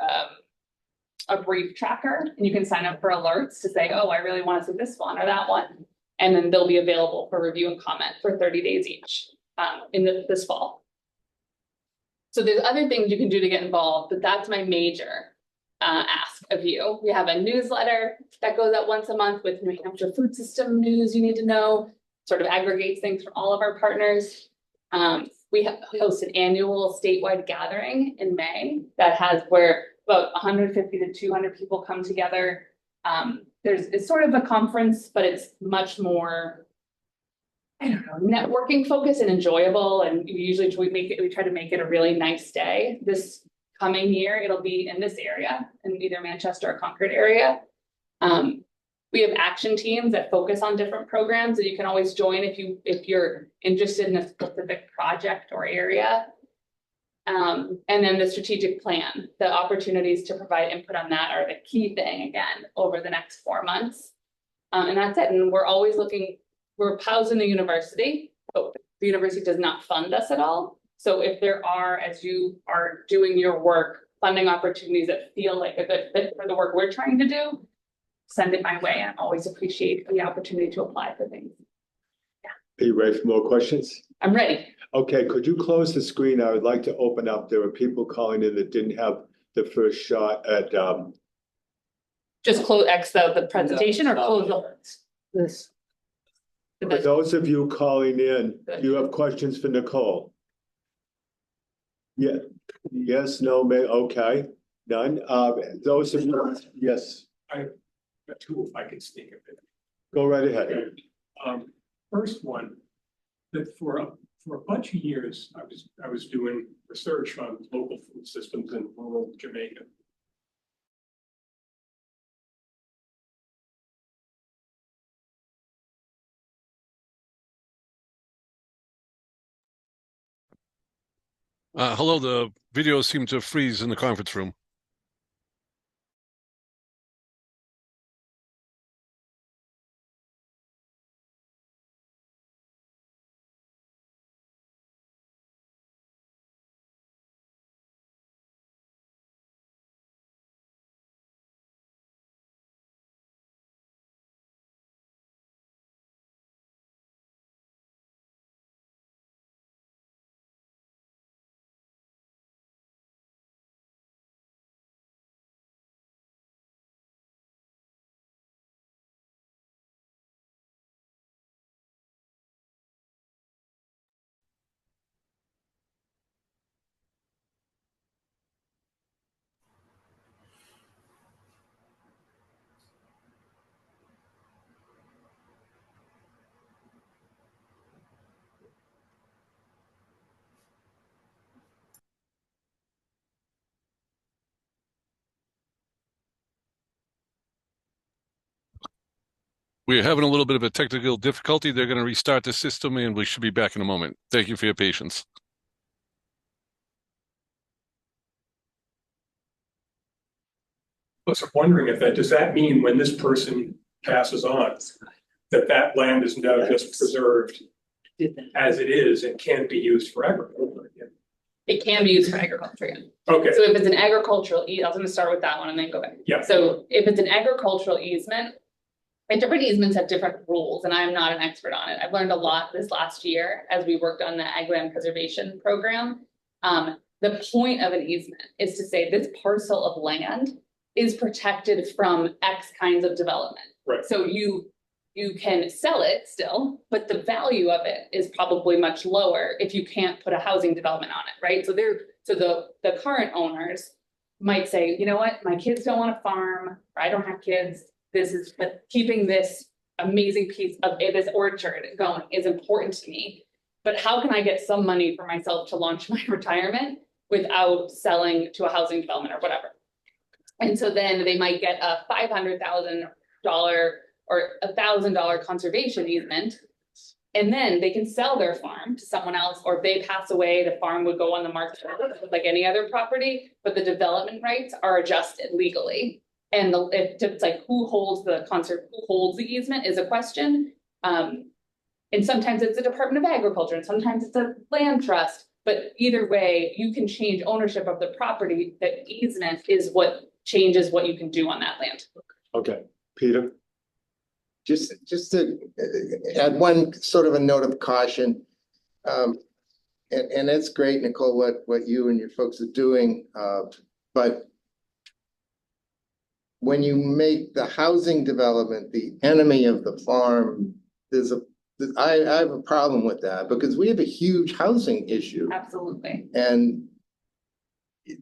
a brief tracker, and you can sign up for alerts to say, oh, I really want to see this one or that one. And then they'll be available for review and comment for 30 days each in this fall. So there's other things you can do to get involved, but that's my major ask of you. We have a newsletter that goes out once a month with New Hampshire food system news you need to know, sort of aggregates things from all of our partners. We host an annual statewide gathering in May that has where about 150 to 200 people come together. It's sort of a conference, but it's much more, I don't know, networking focused and enjoyable. And we try to make it a really nice day. This coming year, it'll be in this area, in either Manchester or Concord area. We have action teams that focus on different programs that you can always join if you're interested in a specific project or area. And then the strategic plan, the opportunities to provide input on that are the key thing again over the next 4 months. And that's it. And we're always we're housed in the university, but the university does not fund us at all. So if there are, as you are doing your work, funding opportunities that feel like a good fit for the work we're trying to do, send it my way. I always appreciate the opportunity to apply for things. Are you ready for more questions? I'm ready. Okay, could you close the screen? I would like to open up. There were people calling in that didn't have the first shot at Just close the presentation or close this. For those of you calling in, do you have questions for Nicole? Yeah, yes, no, may, okay, none. Those of you, yes. I got two if I can sneak a bit. Go right ahead. First one, that for a bunch of years, I was doing research on local food systems in rural Jamaica. Hello, the video seemed to freeze in the conference room. We're having a little bit of a technical difficulty. They're going to restart the system and we should be back in a moment. Thank you for your patience. I was wondering does that mean when this person passes on, that land is now just preserved as it is and can't be used for agriculture again? It can be used for agriculture again. Okay. So if it's an agricultural I was going to start with that one and then go back. Yeah. So if it's an agricultural easement, and different easements have different rules, and I'm not an expert on it. I've learned a lot this last year as we worked on the ag land preservation program. The point of an easement is to say this parcel of land is protected from X kinds of development. Right. So you can sell it still, but the value of it is probably much lower if you can't put a housing development on it, right? So the current owners might say, you know what, my kids don't want to farm, or I don't have kids. But keeping this amazing piece of this orchard going is important to me. But how can I get some money for myself to launch my retirement without selling to a housing development or whatever? And so then they might get a $500,000 or $1,000 conservation easement, and then they can sell their farm to someone else, or if they pass away, the farm would go on the market like any other property, but the development rights are adjusted legally. And it's like who holds the easement is a question. And sometimes it's the Department of Agriculture, and sometimes it's a land trust, But either way, you can change ownership of the property. The easement is what changes what you can do on that land. Okay, Peter? Just to add one sort of a note of caution. And it's great, Nicole, what you and your folks are doing, but when you make the housing development the enemy of the farm, I have a problem with that because we have a huge housing issue. Absolutely. And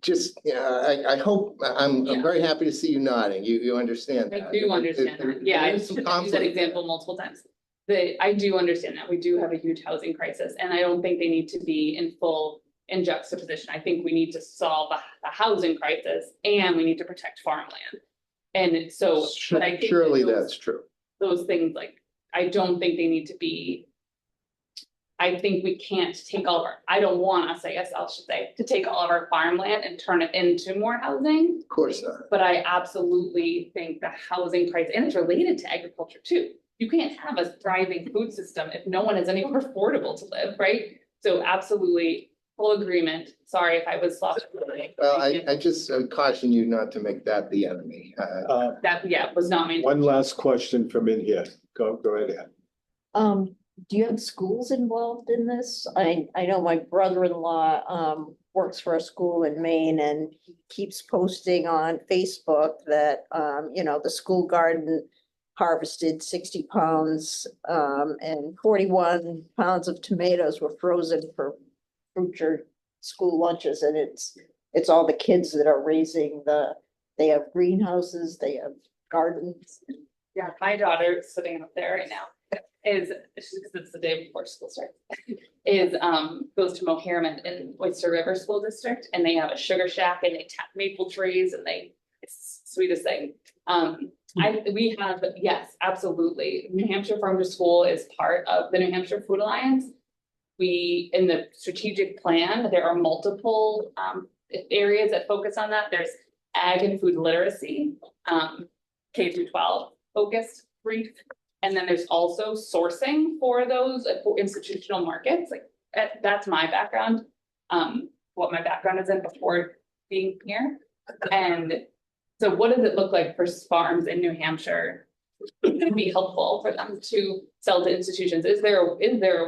just, I hope, I'm very happy to see you nodding. You understand that. I do understand that. Yeah, I've used that example multiple times. I do understand that. We do have a huge housing crisis, and I don't think they need to be in juxtaposition. I think we need to solve the housing crisis and we need to protect farmland. And so, but I think surely that's true. Those things, like, I don't think they need to be. I think we can't take all of our, I don't want us, I guess I should say, to take all of our farmland and turn it into more housing. Of course not. But I absolutely think the housing price, and it's related to agriculture too. You can't have a thriving food system if no one is anywhere affordable to live, right? So absolutely, full agreement. Sorry if I was soft. Well, I just caution you not to make that the enemy. That was not meant. One last question from in here. Go right ahead. Do you have schools involved in this? I know my brother-in-law works for a school in Maine, and he keeps posting on Facebook that the school garden harvested 60 pounds and 41 pounds of tomatoes were frozen for future school lunches, and it's all the kids that are raising they have greenhouses, they have gardens. Yeah, my daughter sitting up there right now because it's the day before school starts, goes to Moherman in Oyster River School District, and they have a sugar shack and they tap maple trees and it's the sweetest thing. We have, yes, absolutely. New Hampshire Farm to School is part of the New Hampshire Food Alliance. In the strategic plan, there are multiple areas that focus on that. There's ag and food literacy, K through 12 focused brief. And then there's also sourcing for those for institutional markets. Like that's my background, what my background is in before being here. And so what does it look like for farms in New Hampshire to be helpful for them to sell to institutions? Is there a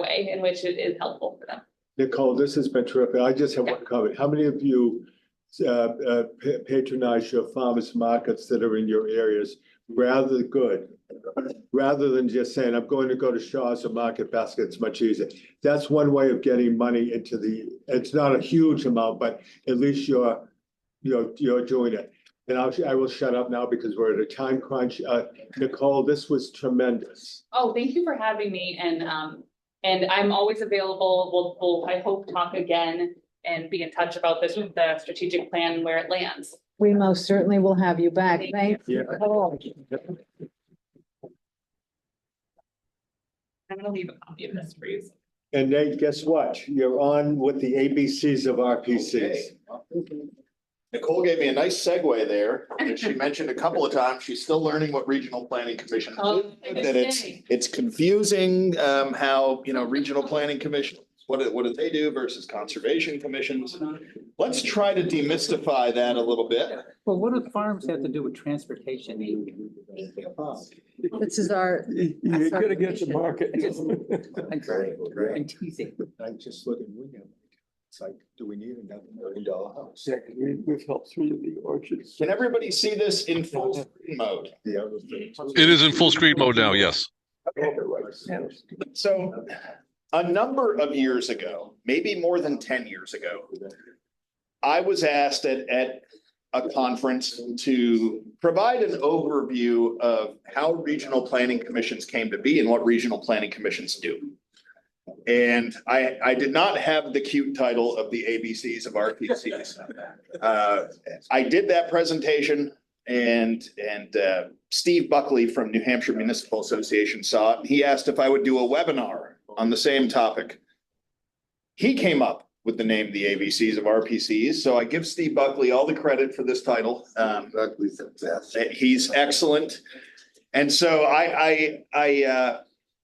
way in which it is helpful for them? Nicole, this has been terrific. I just have one comment. How many of you patronize your farmers markets that are in your areas rather than just saying, I'm going to go to Shaw's or Market Basket? It's much easier. That's one way of getting money into it's not a huge amount, but at least you're doing it. And I will shut up now because we're at a time crunch. Nicole, this was tremendous. Oh, thank you for having me. And I'm always available. We'll I hope talk again and be in touch about the strategic plan and where it lands. We most certainly will have you back. Thank you. I'm gonna leave a copy of this for you. And Nate, guess what? You're on with the ABCs of RPCs. Okay. Nicole gave me a nice segue there. And she mentioned a couple of times, she's still learning what regional planning commissions do. That it's confusing, how, regional planning commission, what do they do versus conservation commissions? Let's try to demystify that a little bit. Well, what do farms have to do with transportation? This is our. You're gonna get the market. I'm teasing. I just look at William. It's like, do we need another $1 million house? Yeah, we've helped through the orchards. Can everybody see this in full screen mode? It is in full screen mode now, yes. So a number of years ago, maybe more than 10 years ago, I was asked at a conference to provide an overview of how regional planning commissions came to be and what regional planning commissions do. And I did not have the cute title of the ABCs of RPCs. I did that presentation, and Steve Buckley from New Hampshire Municipal Association saw it. And he asked if I would do a webinar on the same topic. He came up with the name the ABCs of RPCs. So I give Steve Buckley all the credit for this title. Buckley's the best. He's excellent. And so I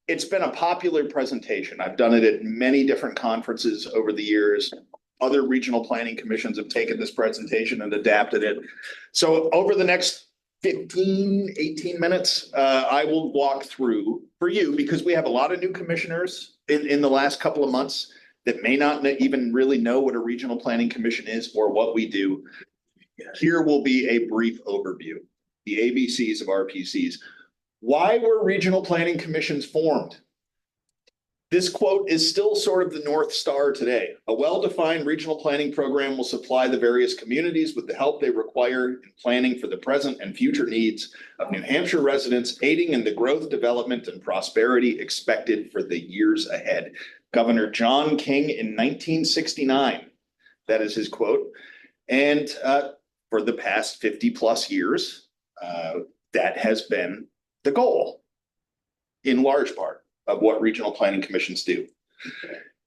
it's been a popular presentation. I've done it at many different conferences over the years. Other regional planning commissions have taken this presentation and adapted it. So over the next 15, 18 minutes, I will walk through for you, because we have a lot of new commissioners in the last couple of months that may not even really know what a regional planning commission is or what we do. Here will be a brief overview, the ABCs of RPCs. Why were regional planning commissions formed? This quote is still sort of the North Star today. A well-defined regional planning program will supply the various communities with the help they require in planning for the present and future needs of New Hampshire residents, aiding in the growth, development, and prosperity expected for the years ahead. Governor John King in 1969, that is his quote. And for the past 50 plus years, that has been the goal, in large part, of what regional planning commissions do.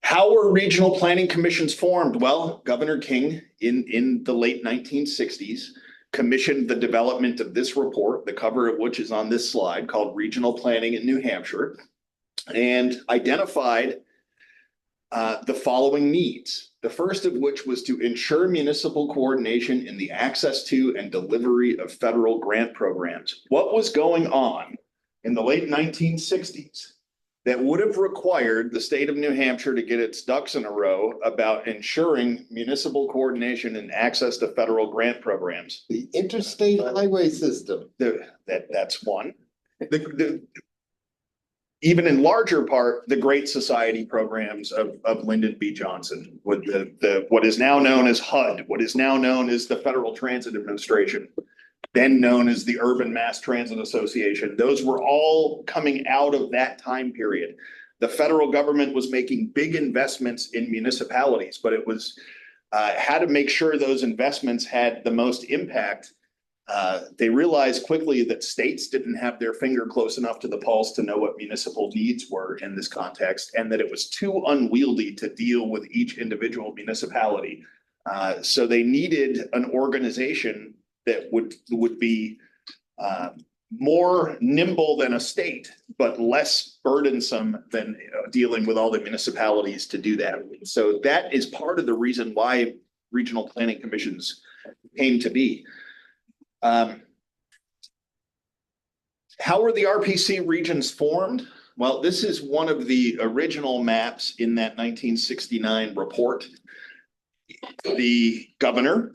How were regional planning commissions formed? Well, Governor King in the late 1960s commissioned the development of this report, the cover of which is on this slide, called Regional Planning in New Hampshire, and identified the following needs. The first of which was to ensure municipal coordination in the access to and delivery of federal grant programs. What was going on in the late 1960s that would have required the state of New Hampshire to get its ducks in a row about ensuring municipal coordination and access to federal grant programs? The interstate highway system. That's one. Even in larger part, the Great Society programs of Lyndon B. Johnson, with what is now known as HUD, what is now known as the Federal Transit Administration, then known as the Urban Mass Transit Association. Those were all coming out of that time period. The federal government was making big investments in municipalities, but it was had to make sure those investments had the most impact. They realized quickly that states didn't have their finger close enough to the pulse to know what municipal needs were in this context, and that it was too unwieldy to deal with each individual municipality. So they needed an organization that would be more nimble than a state, but less burdensome than dealing with all the municipalities to do that. So that is part of the reason why regional planning commissions came to be. How were the RPC regions formed? Well, this is one of the original maps in that 1969 report. The Governor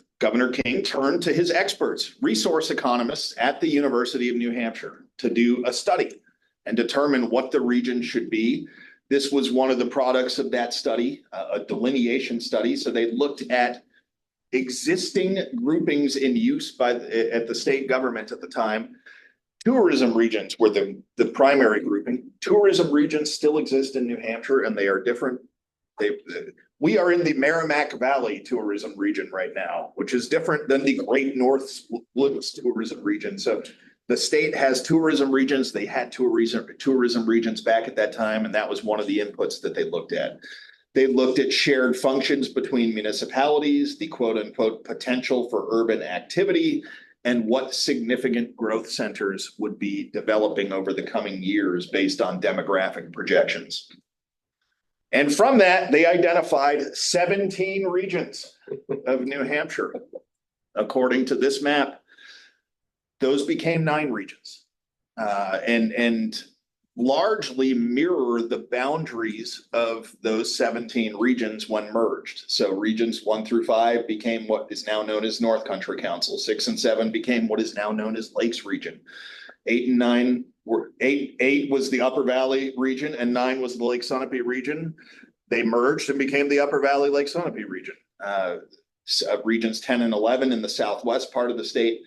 King, turned to his experts, resource economists at the University of New Hampshire, to do a study and determine what the region should be. This was one of the products of that study, a delineation study. So they looked at existing groupings in use at the state government at the time. Tourism regions were the primary grouping. Tourism regions still exist in New Hampshire, and they are different. We are in the Merrimack Valley tourism region right now, which is different than the Great North Woods tourism region. So the state has tourism regions. They had tourism regions back at that time, and that was one of the inputs that they looked at. They looked at shared functions between municipalities, the quote unquote potential for urban activity, and what significant growth centers would be developing over the coming years based on demographic projections. And from that, they identified 17 regions of New Hampshire. According to this map, those became 9 regions, and largely mirror the boundaries of those 17 regions when merged. So regions 1 through 5 became what is now known as North Country Council. 6 and 7 became what is now known as Lakes Region. 8 and 9 were eight was the Upper Valley region, and 9 was the Lake Sunapee region. They merged and became the Upper Valley Lake Sunapee region. Regions 10 and 11 in the southwest part of the state.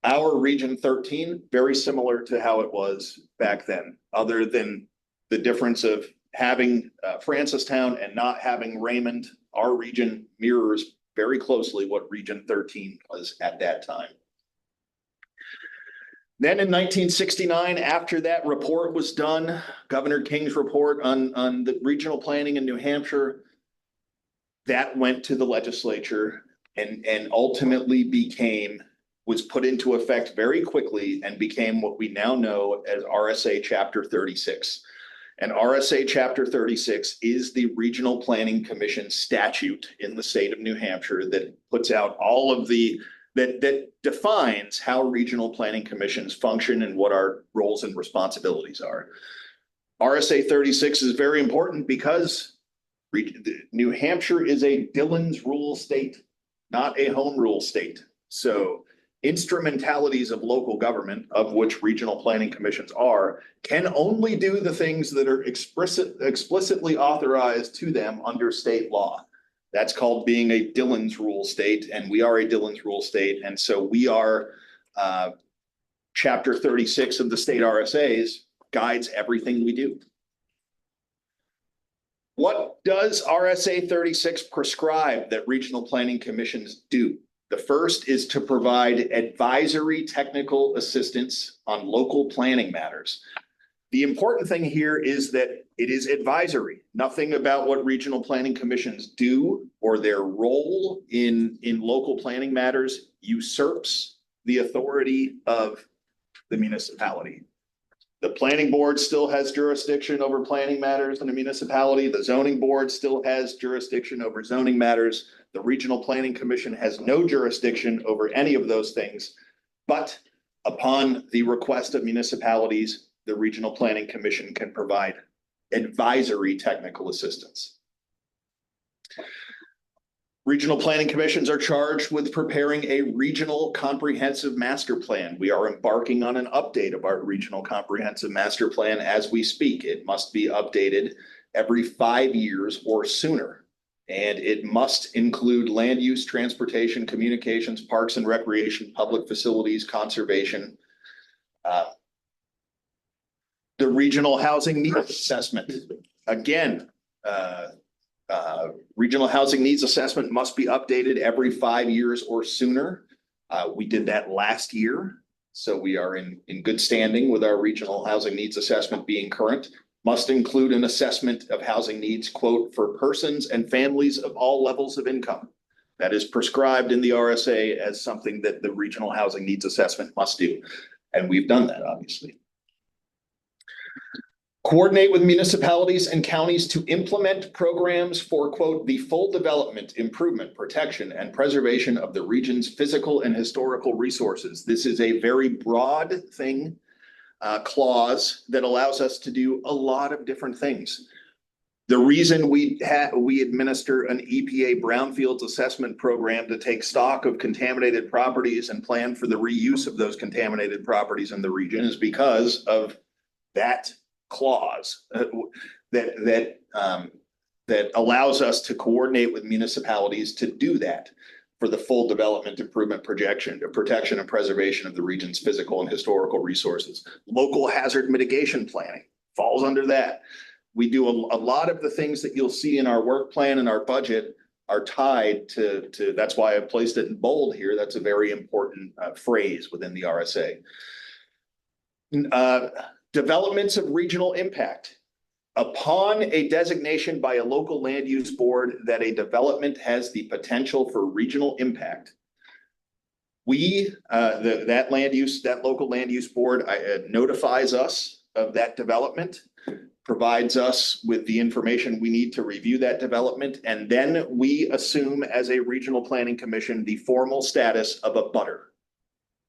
Our region 13, very similar to how it was back then, other than the difference of having Francistown and not having Raymond. Our region mirrors very closely what region 13 was at that time. Then in 1969, after that report was done, Governor King's report on the regional planning in New Hampshire, that went to the legislature and ultimately was put into effect very quickly and became what we now know as RSA Chapter 36. And RSA Chapter 36 is the Regional Planning Commission statute in the state of New Hampshire that puts out all of that defines how regional planning commissions function and what our roles and responsibilities are. RSA 36 is very important because New Hampshire is a Dillon's rule state, not a home rule state. So instrumentalities of local government, of which regional planning commissions are, can only do the things that are explicitly authorized to them under state law. That's called being a Dillon's rule state, and we are a Dillon's rule state. And so we are, Chapter 36 of the state RSAs guides everything we do. What does RSA 36 prescribe that regional planning commissions do? The first is to provide advisory technical assistance on local planning matters. The important thing here is that it is advisory. Nothing about what regional planning commissions do or their role in local planning matters usurps the authority of the municipality. The planning board still has jurisdiction over planning matters in the municipality. The zoning board still has jurisdiction over zoning matters. The Regional Planning Commission has no jurisdiction over any of those things. But upon the request of municipalities, the Regional Planning Commission can provide advisory technical assistance. Regional planning commissions are charged with preparing a regional comprehensive master plan. We are embarking on an update of our regional comprehensive master plan as we speak. It must be updated every 5 years or sooner. And it must include land use, transportation, communications, parks and recreation, public facilities, conservation. The regional housing needs assessment. Again, regional housing needs assessment must be updated every 5 years or sooner. We did that last year, so we are in good standing with our regional housing needs assessment being current. Must include an assessment of housing needs, quote, for persons and families of all levels of income. That is prescribed in the RSA as something that the regional housing needs assessment must do. And we've done that, obviously. Coordinate with municipalities and counties to implement programs for, quote, the full development, improvement, protection, and preservation of the region's physical and historical resources. This is a very broad thing, clause that allows us to do a lot of different things. The reason we administer an EPA brownfields assessment program to take stock of contaminated properties and plan for the reuse of those contaminated properties in the region is because of that clause that allows us to coordinate with municipalities to do that for the full development, improvement, protection, and preservation of the region's physical and historical resources. Local hazard mitigation planning falls under that. We do a lot of the things that you'll see in our work plan and our budget are tied to that's why I placed it in bold here. That's a very important phrase within the RSA. Developments of regional impact. Upon a designation by a local land use board that a development has the potential for regional impact, that local land use board notifies us of that development, provides us with the information we need to review that development, and then we assume as a regional planning commission the formal status of a butter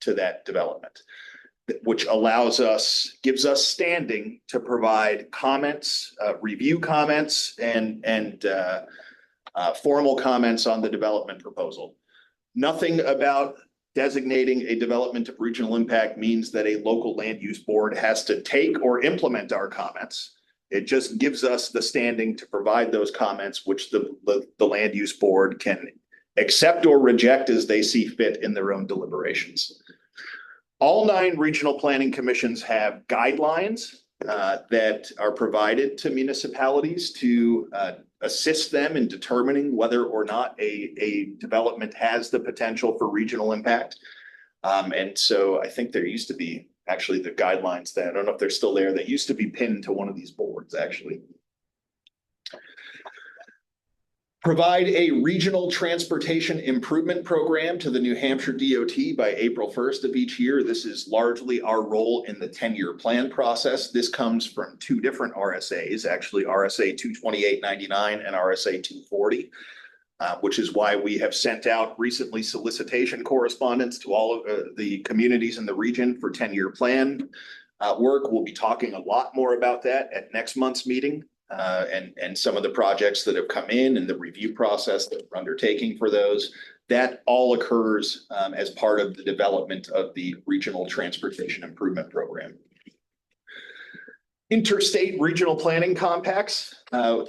to that development, which gives us standing to provide comments, review comments, and formal comments on the development proposal. Nothing about designating a development of regional impact means that a local land use board has to take or implement our comments. It just gives us the standing to provide those comments, which the land use board can accept or reject as they see fit in their own deliberations. All 9 regional planning commissions have guidelines that are provided to municipalities to assist them in determining whether or not a development has the potential for regional impact. And so I think there used to be actually the guidelines that, I don't know if they're still there, that used to be pinned to one of these boards, actually. Provide a regional transportation improvement program to the New Hampshire DOT by April 1st of each year. This is largely our role in the 10-year plan process. This comes from two different RSAs, actually RSA 22899 and RSA 240, which is why we have sent out recently solicitation correspondence to all of the communities in the region for 10-year plan work. We'll be talking a lot more about that at next month's meeting. And some of the projects that have come in and the review process that we're undertaking for those, that all occurs as part of the development of the Regional Transportation Improvement Program. Interstate Regional Planning Compacts.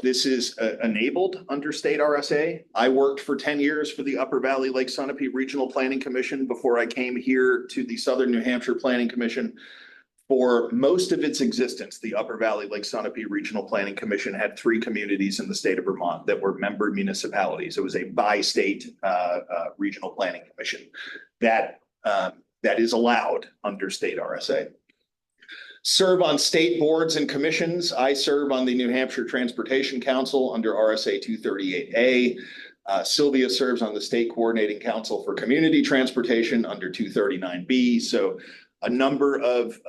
This is enabled under state RSA. I worked for 10 years for the Upper Valley Lake Sunapee Regional Planning Commission before I came here to the Southern New Hampshire Planning Commission. For most of its existence, the Upper Valley Lake Sunapee Regional Planning Commission had 3 communities in the state of Vermont that were member municipalities. It was a bi-state regional planning commission that is allowed under state RSA. Serve on state boards and commissions. I serve on the New Hampshire Transportation Council under RSA 238A. Sylvia serves on the State Coordinating Council for Community Transportation under 239B. So a number of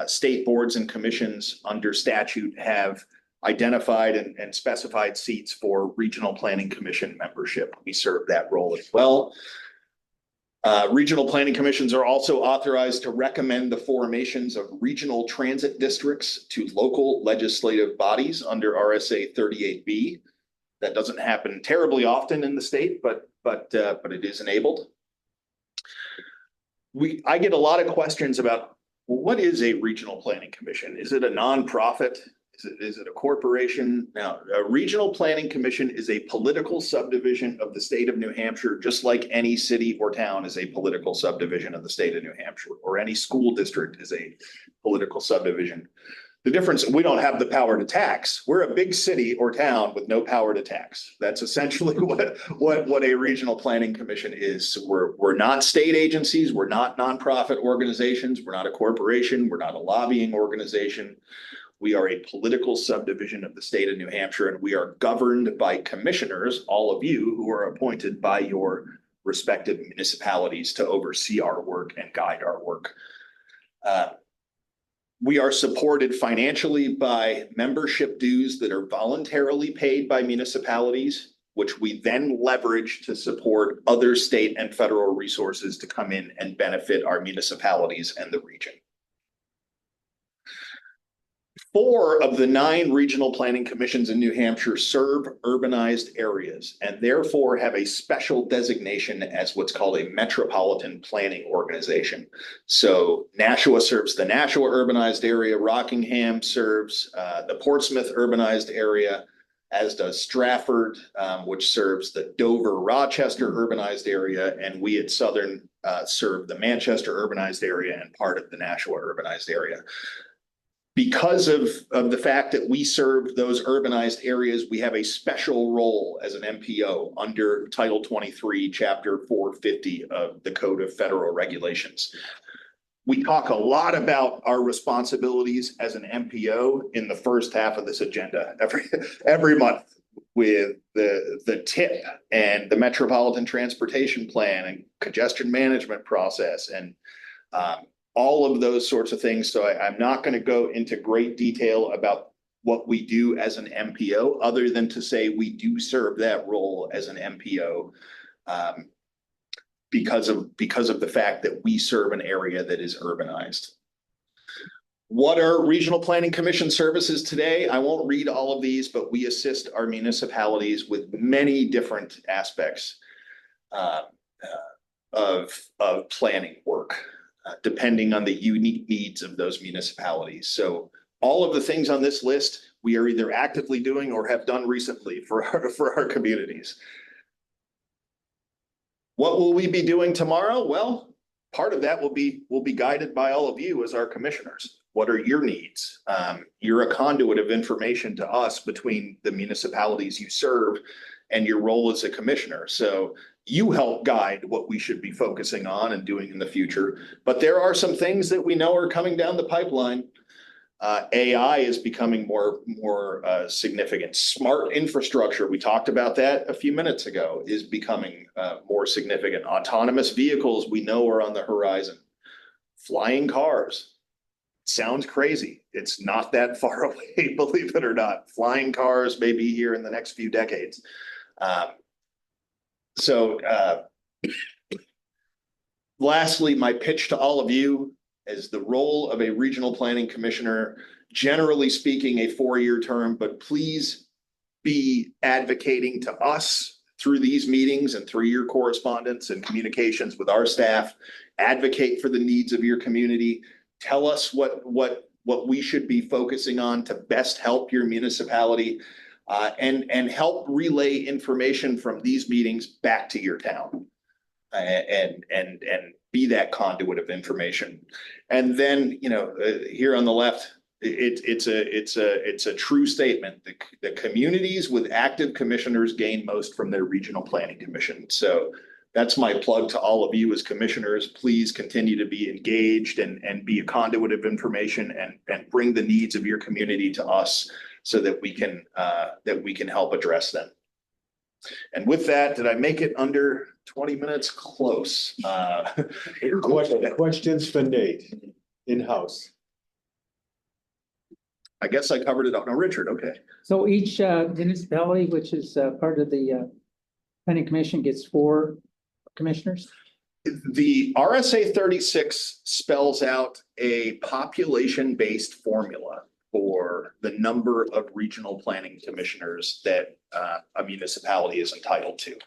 state boards and commissions under statute have identified and specified seats for Regional Planning Commission membership. We serve that role as well. Regional planning commissions are also authorized to recommend the formations of regional transit districts to local legislative bodies under RSA 38B. That doesn't happen terribly often in the state, but it is enabled. I get a lot of questions about, well, what is a regional planning commission? Is it a nonprofit? Is it a corporation? Now, a regional planning commission is a political subdivision of the state of New Hampshire, just like any city or town is a political subdivision of the state of New Hampshire, or any school district is a political subdivision. The difference, we don't have the power to tax. We're a big city or town with no power to tax. That's essentially what a regional planning commission is. We're not state agencies. We're not nonprofit organizations. We're not a corporation. We're not a lobbying organization. We are a political subdivision of the state of New Hampshire, and we are governed by commissioners, all of you who are appointed by your respective municipalities to oversee our work and guide our work. We are supported financially by membership dues that are voluntarily paid by municipalities, which we then leverage to support other state and federal resources to come in and benefit our municipalities and the region. 4 of the 9 regional planning commissions in New Hampshire serve urbanized areas and therefore have a special designation as what's called a metropolitan planning organization. So Nashua serves the Nashua urbanized area, Rockingham serves the Portsmouth urbanized area, as does Stratford, which serves the Dover-Rochester urbanized area, and we at Southern serve the Manchester urbanized area and part of the Nashua urbanized area. Because of the fact that we serve those urbanized areas, we have a special role as an MPO under Title 23, Chapter 450 of the Code of Federal Regulations. We talk a lot about our responsibilities as an MPO in the first half of this agenda every month with the TIP and the Metropolitan Transportation Plan and congestion management process and all of those sorts of things. So I'm not going to go into great detail about what we do as an MPO, other than to say we do serve that role as an MPO because of the fact that we serve an area that is urbanized. What are Regional Planning Commission services today? I won't read all of these, but we assist our municipalities with many different aspects of planning work. Depending on the unique needs of those municipalities. So all of the things on this list, we are either actively doing or have done recently for our communities. What will we be doing tomorrow? Well, part of that will be guided by all of you as our commissioners. What are your needs? You're a conduit of information to us between the municipalities you serve and your role as a commissioner. So you help guide what we should be focusing on and doing in the future. But there are some things that we know are coming down the pipeline. AI is becoming more significant. Smart infrastructure, we talked about that a few minutes ago, is becoming more significant. Autonomous vehicles we know are on the horizon. Flying cars. Sounds crazy. It's not that far away, believe it or not. Flying cars may be here in the next few decades. Lastly, my pitch to all of you is the role of a regional planning commissioner, generally speaking, a 4-year term, but please be advocating to us through these meetings and through your correspondence and communications with our staff. Advocate for the needs of your community. Tell us what we should be focusing on to best help your municipality, and help relay information from these meetings back to your town. And be that conduit of information. And then, here on the left, it's a true statement. The communities with active commissioners gain most from their regional planning commission. So that's my plug to all of you as commissioners. Please continue to be engaged and be a conduit of information and bring the needs of your community to us so that we can help address them. And with that, did I make it under 20 minutes? Close. Questions for Nate in-house? I guess I covered it up. No, Richard, okay. So each municipality, which is part of the planning commission, gets 4 commissioners? The RSA 36 spells out a population-based formula for the number of regional planning commissioners that a municipality is entitled to.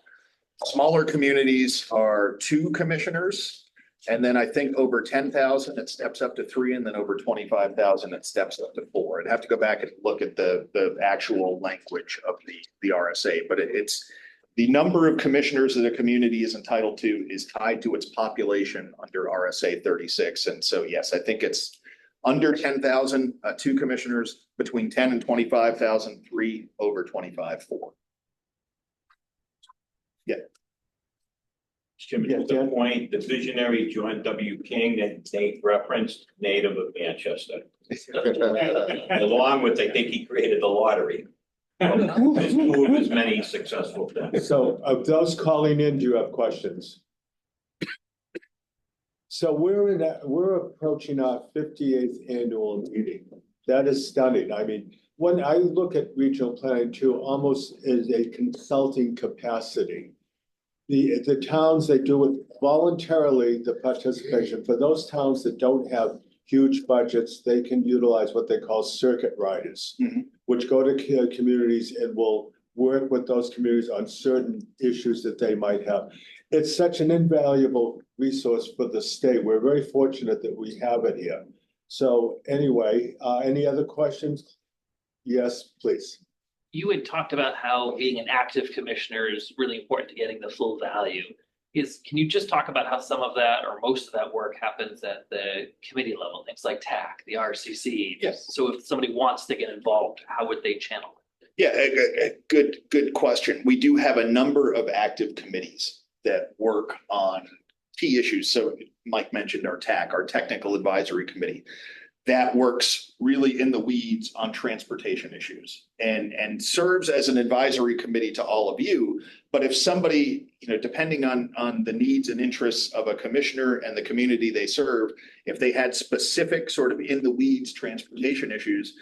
Smaller communities are 2 commissioners. And then I think over 10,000, it steps up to 3, and then over 25,000, it steps up to 4. I'd have to go back and look at the actual language of the RSA, but it's the number of commissioners that a community is entitled to is tied to its population under RSA 36. And so, yes, I think it's under 10,000, 2 commissioners, between 10 and 25,000, 3, over 25, 4. Yeah. Jim, to the point, the visionary John W. King that Nate referenced, native of Manchester. Along with, I think he created the lottery. There's 2 of his many successful things. So of those calling in, do you have questions? So we're approaching our 58th annual meeting. That is stunning. I mean, when I look at regional planning too, almost as a consulting capacity. The towns that do it voluntarily, the participation, for those towns that don't have huge budgets, they can utilize what they call circuit riders, which go to communities and will work with those communities on certain issues that they might have. It's such an invaluable resource for the state. We're very fortunate that we have it here. So anyway, any other questions? Yes, please. You had talked about how being an active commissioner is really important to getting the full value. Can you just talk about how some of that or most of that work happens at the committee level, things like TAC, the RCC? Yes. So if somebody wants to get involved, how would they channel it? Yeah, good question. We do have a number of active committees that work on key issues. So Mike mentioned our TAC, our Technical Advisory Committee. That works really in the weeds on transportation issues and serves as an advisory committee to all of you. But if somebody, depending on the needs and interests of a commissioner and the community they serve, if they had specific sort of in the weeds transportation issues,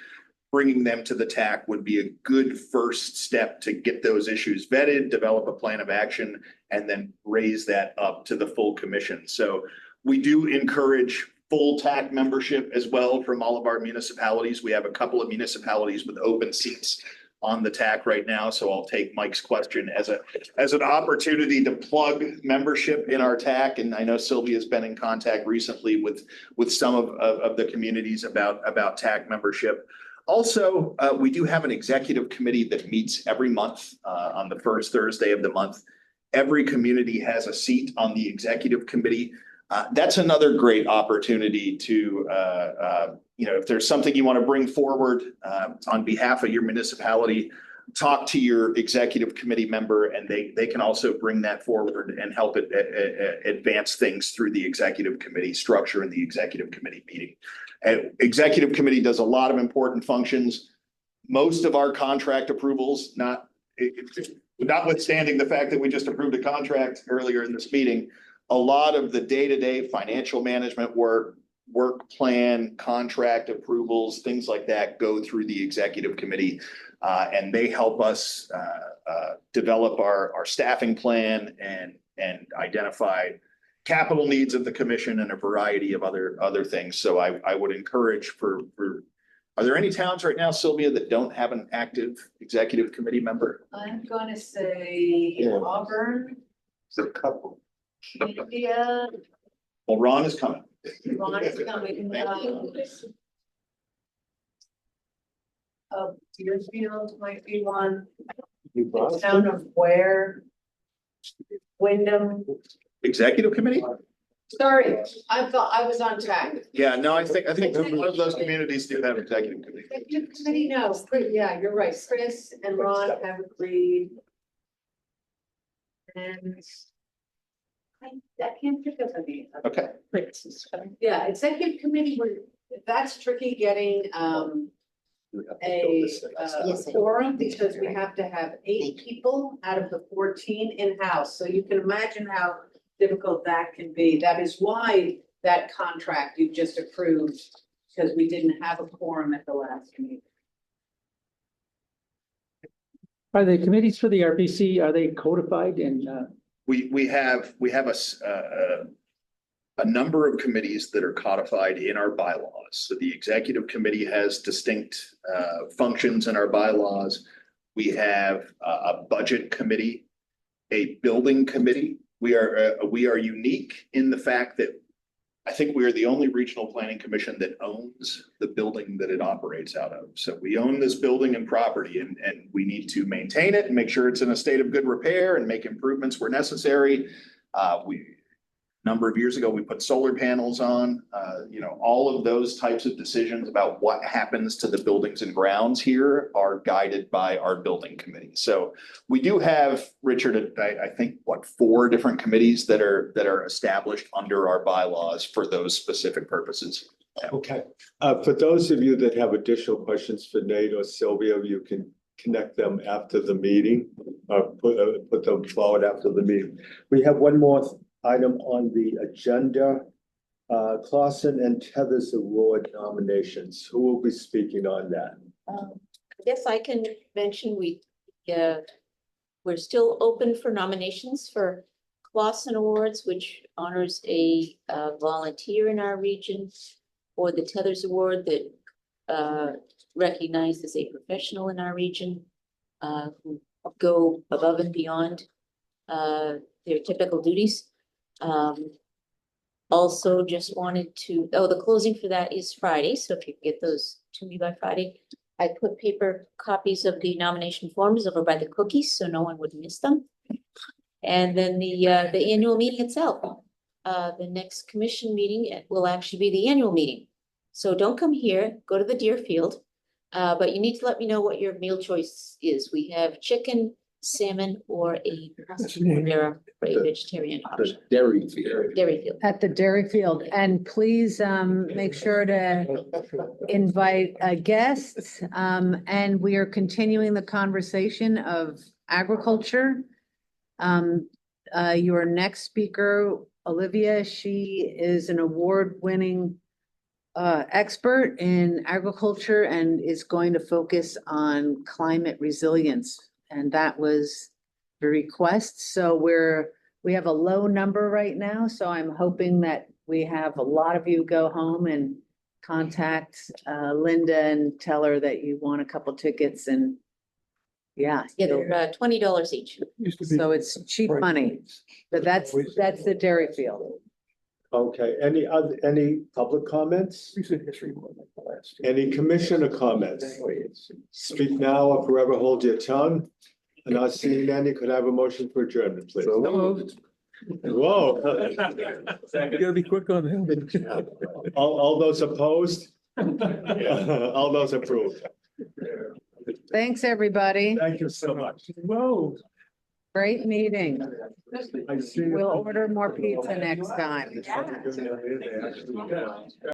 bringing them to the TAC would be a good first step to get those issues vetted, develop a plan of action, and then raise that up to the full commission. So we do encourage full TAC membership as well from all of our municipalities. We have a couple of municipalities with open seats on the TAC right now. So I'll take Mike's question as an opportunity to plug membership in our TAC. And I know Sylvia's been in contact recently with some of the communities about TAC membership. Also, we do have an executive committee that meets every month on the first Thursday of the month. Every community has a seat on the executive committee. That's another great opportunity to, if there's something you want to bring forward on behalf of your municipality, talk to your executive committee member, and they can also bring that forward and help it advance things through the executive committee structure and the executive committee meeting. Executive committee does a lot of important functions. Most of our contract approvals, notwithstanding the fact that we just approved a contract earlier in this meeting, a lot of the day-to-day financial management work plan, contract approvals, things like that go through the executive committee. And they help us develop our staffing plan and identify capital needs of the commission and a variety of other things. So I would encourage are there any towns right now, Sylvia, that don't have an active executive committee member? I'm gonna say Auburn, There's a couple. India, Well, Ron is coming. Ron is coming. Deerfield might be one. New The Boston? town of Ware. Wyndham. Executive committee? Sorry, I thought I was on track. Yeah, no, I think one of those communities do have executive committee. Executive committee, no, yeah, you're right. Chris and Ron have agreed. And I can't think of any. Okay. Yeah, executive committee, that's tricky getting a quorum because we have to have 8 people out of the 14 in-house. So you can imagine how difficult that can be. That is why that contract you just approved, because we didn't have a quorum at the last meeting. Are the committees for the RPC, are they codified and We have a number of committees that are codified in our bylaws. So the executive committee has distinct functions in our bylaws. We have a budget committee, a building committee. We are unique in the fact that I think we are the only regional planning commission that owns the building that it operates out of. So we own this building and property and we need to maintain it and make sure it's in a state of good repair and make improvements where necessary. A number of years ago, we put solar panels on, all of those types of decisions about what happens to the buildings and grounds here are guided by our building committee. So we do have, Richard, I think, 4 different committees that are established under our bylaws for those specific purposes. Okay, for those of you that have additional questions for Nate or Sylvia, you can connect them after the meeting, put them forward after the meeting. We have one more item on the agenda, Clausen and Tethers Award nominations. Who will be speaking on that? I guess I can mention we're still open for nominations for Clausen Awards, which honors a volunteer in our region, or the Tethers Award that recognizes a professional in our region who go above and beyond their typical duties. Also just wanted to, the closing for that is Friday, so if you can get those to me by Friday. I put paper copies of the nomination forms over by the cookies so no one would miss them. And then the annual meeting itself, the next commission meeting will actually be the annual meeting. So don't come here, go to the Deerfield, but you need to let me know what your meal choice is. We have chicken, salmon, or a vegetarian option. Dairy field. At the Dairy Field, and please make sure to invite guests. And we are continuing the conversation of agriculture. Your next speaker, Olivia, she is an award-winning expert in agriculture and is going to focus on climate resilience. And that was the request. So we have a low number right now. So I'm hoping that we have a lot of you go home and contact Linda and tell her that you want a couple tickets and yeah. They're $20 each. So it's cheap money, but that's the Dairy Field. Okay, any public comments? Any commissioner comments? Speak now or forever hold your tongue. And not seeing any, could I have a motion for adjournment, please? Whoa. You gotta be quick on him. All those opposed? All those approved. Thanks, everybody. Thank you so much. Whoa. Great meeting. We'll order more pizza next time.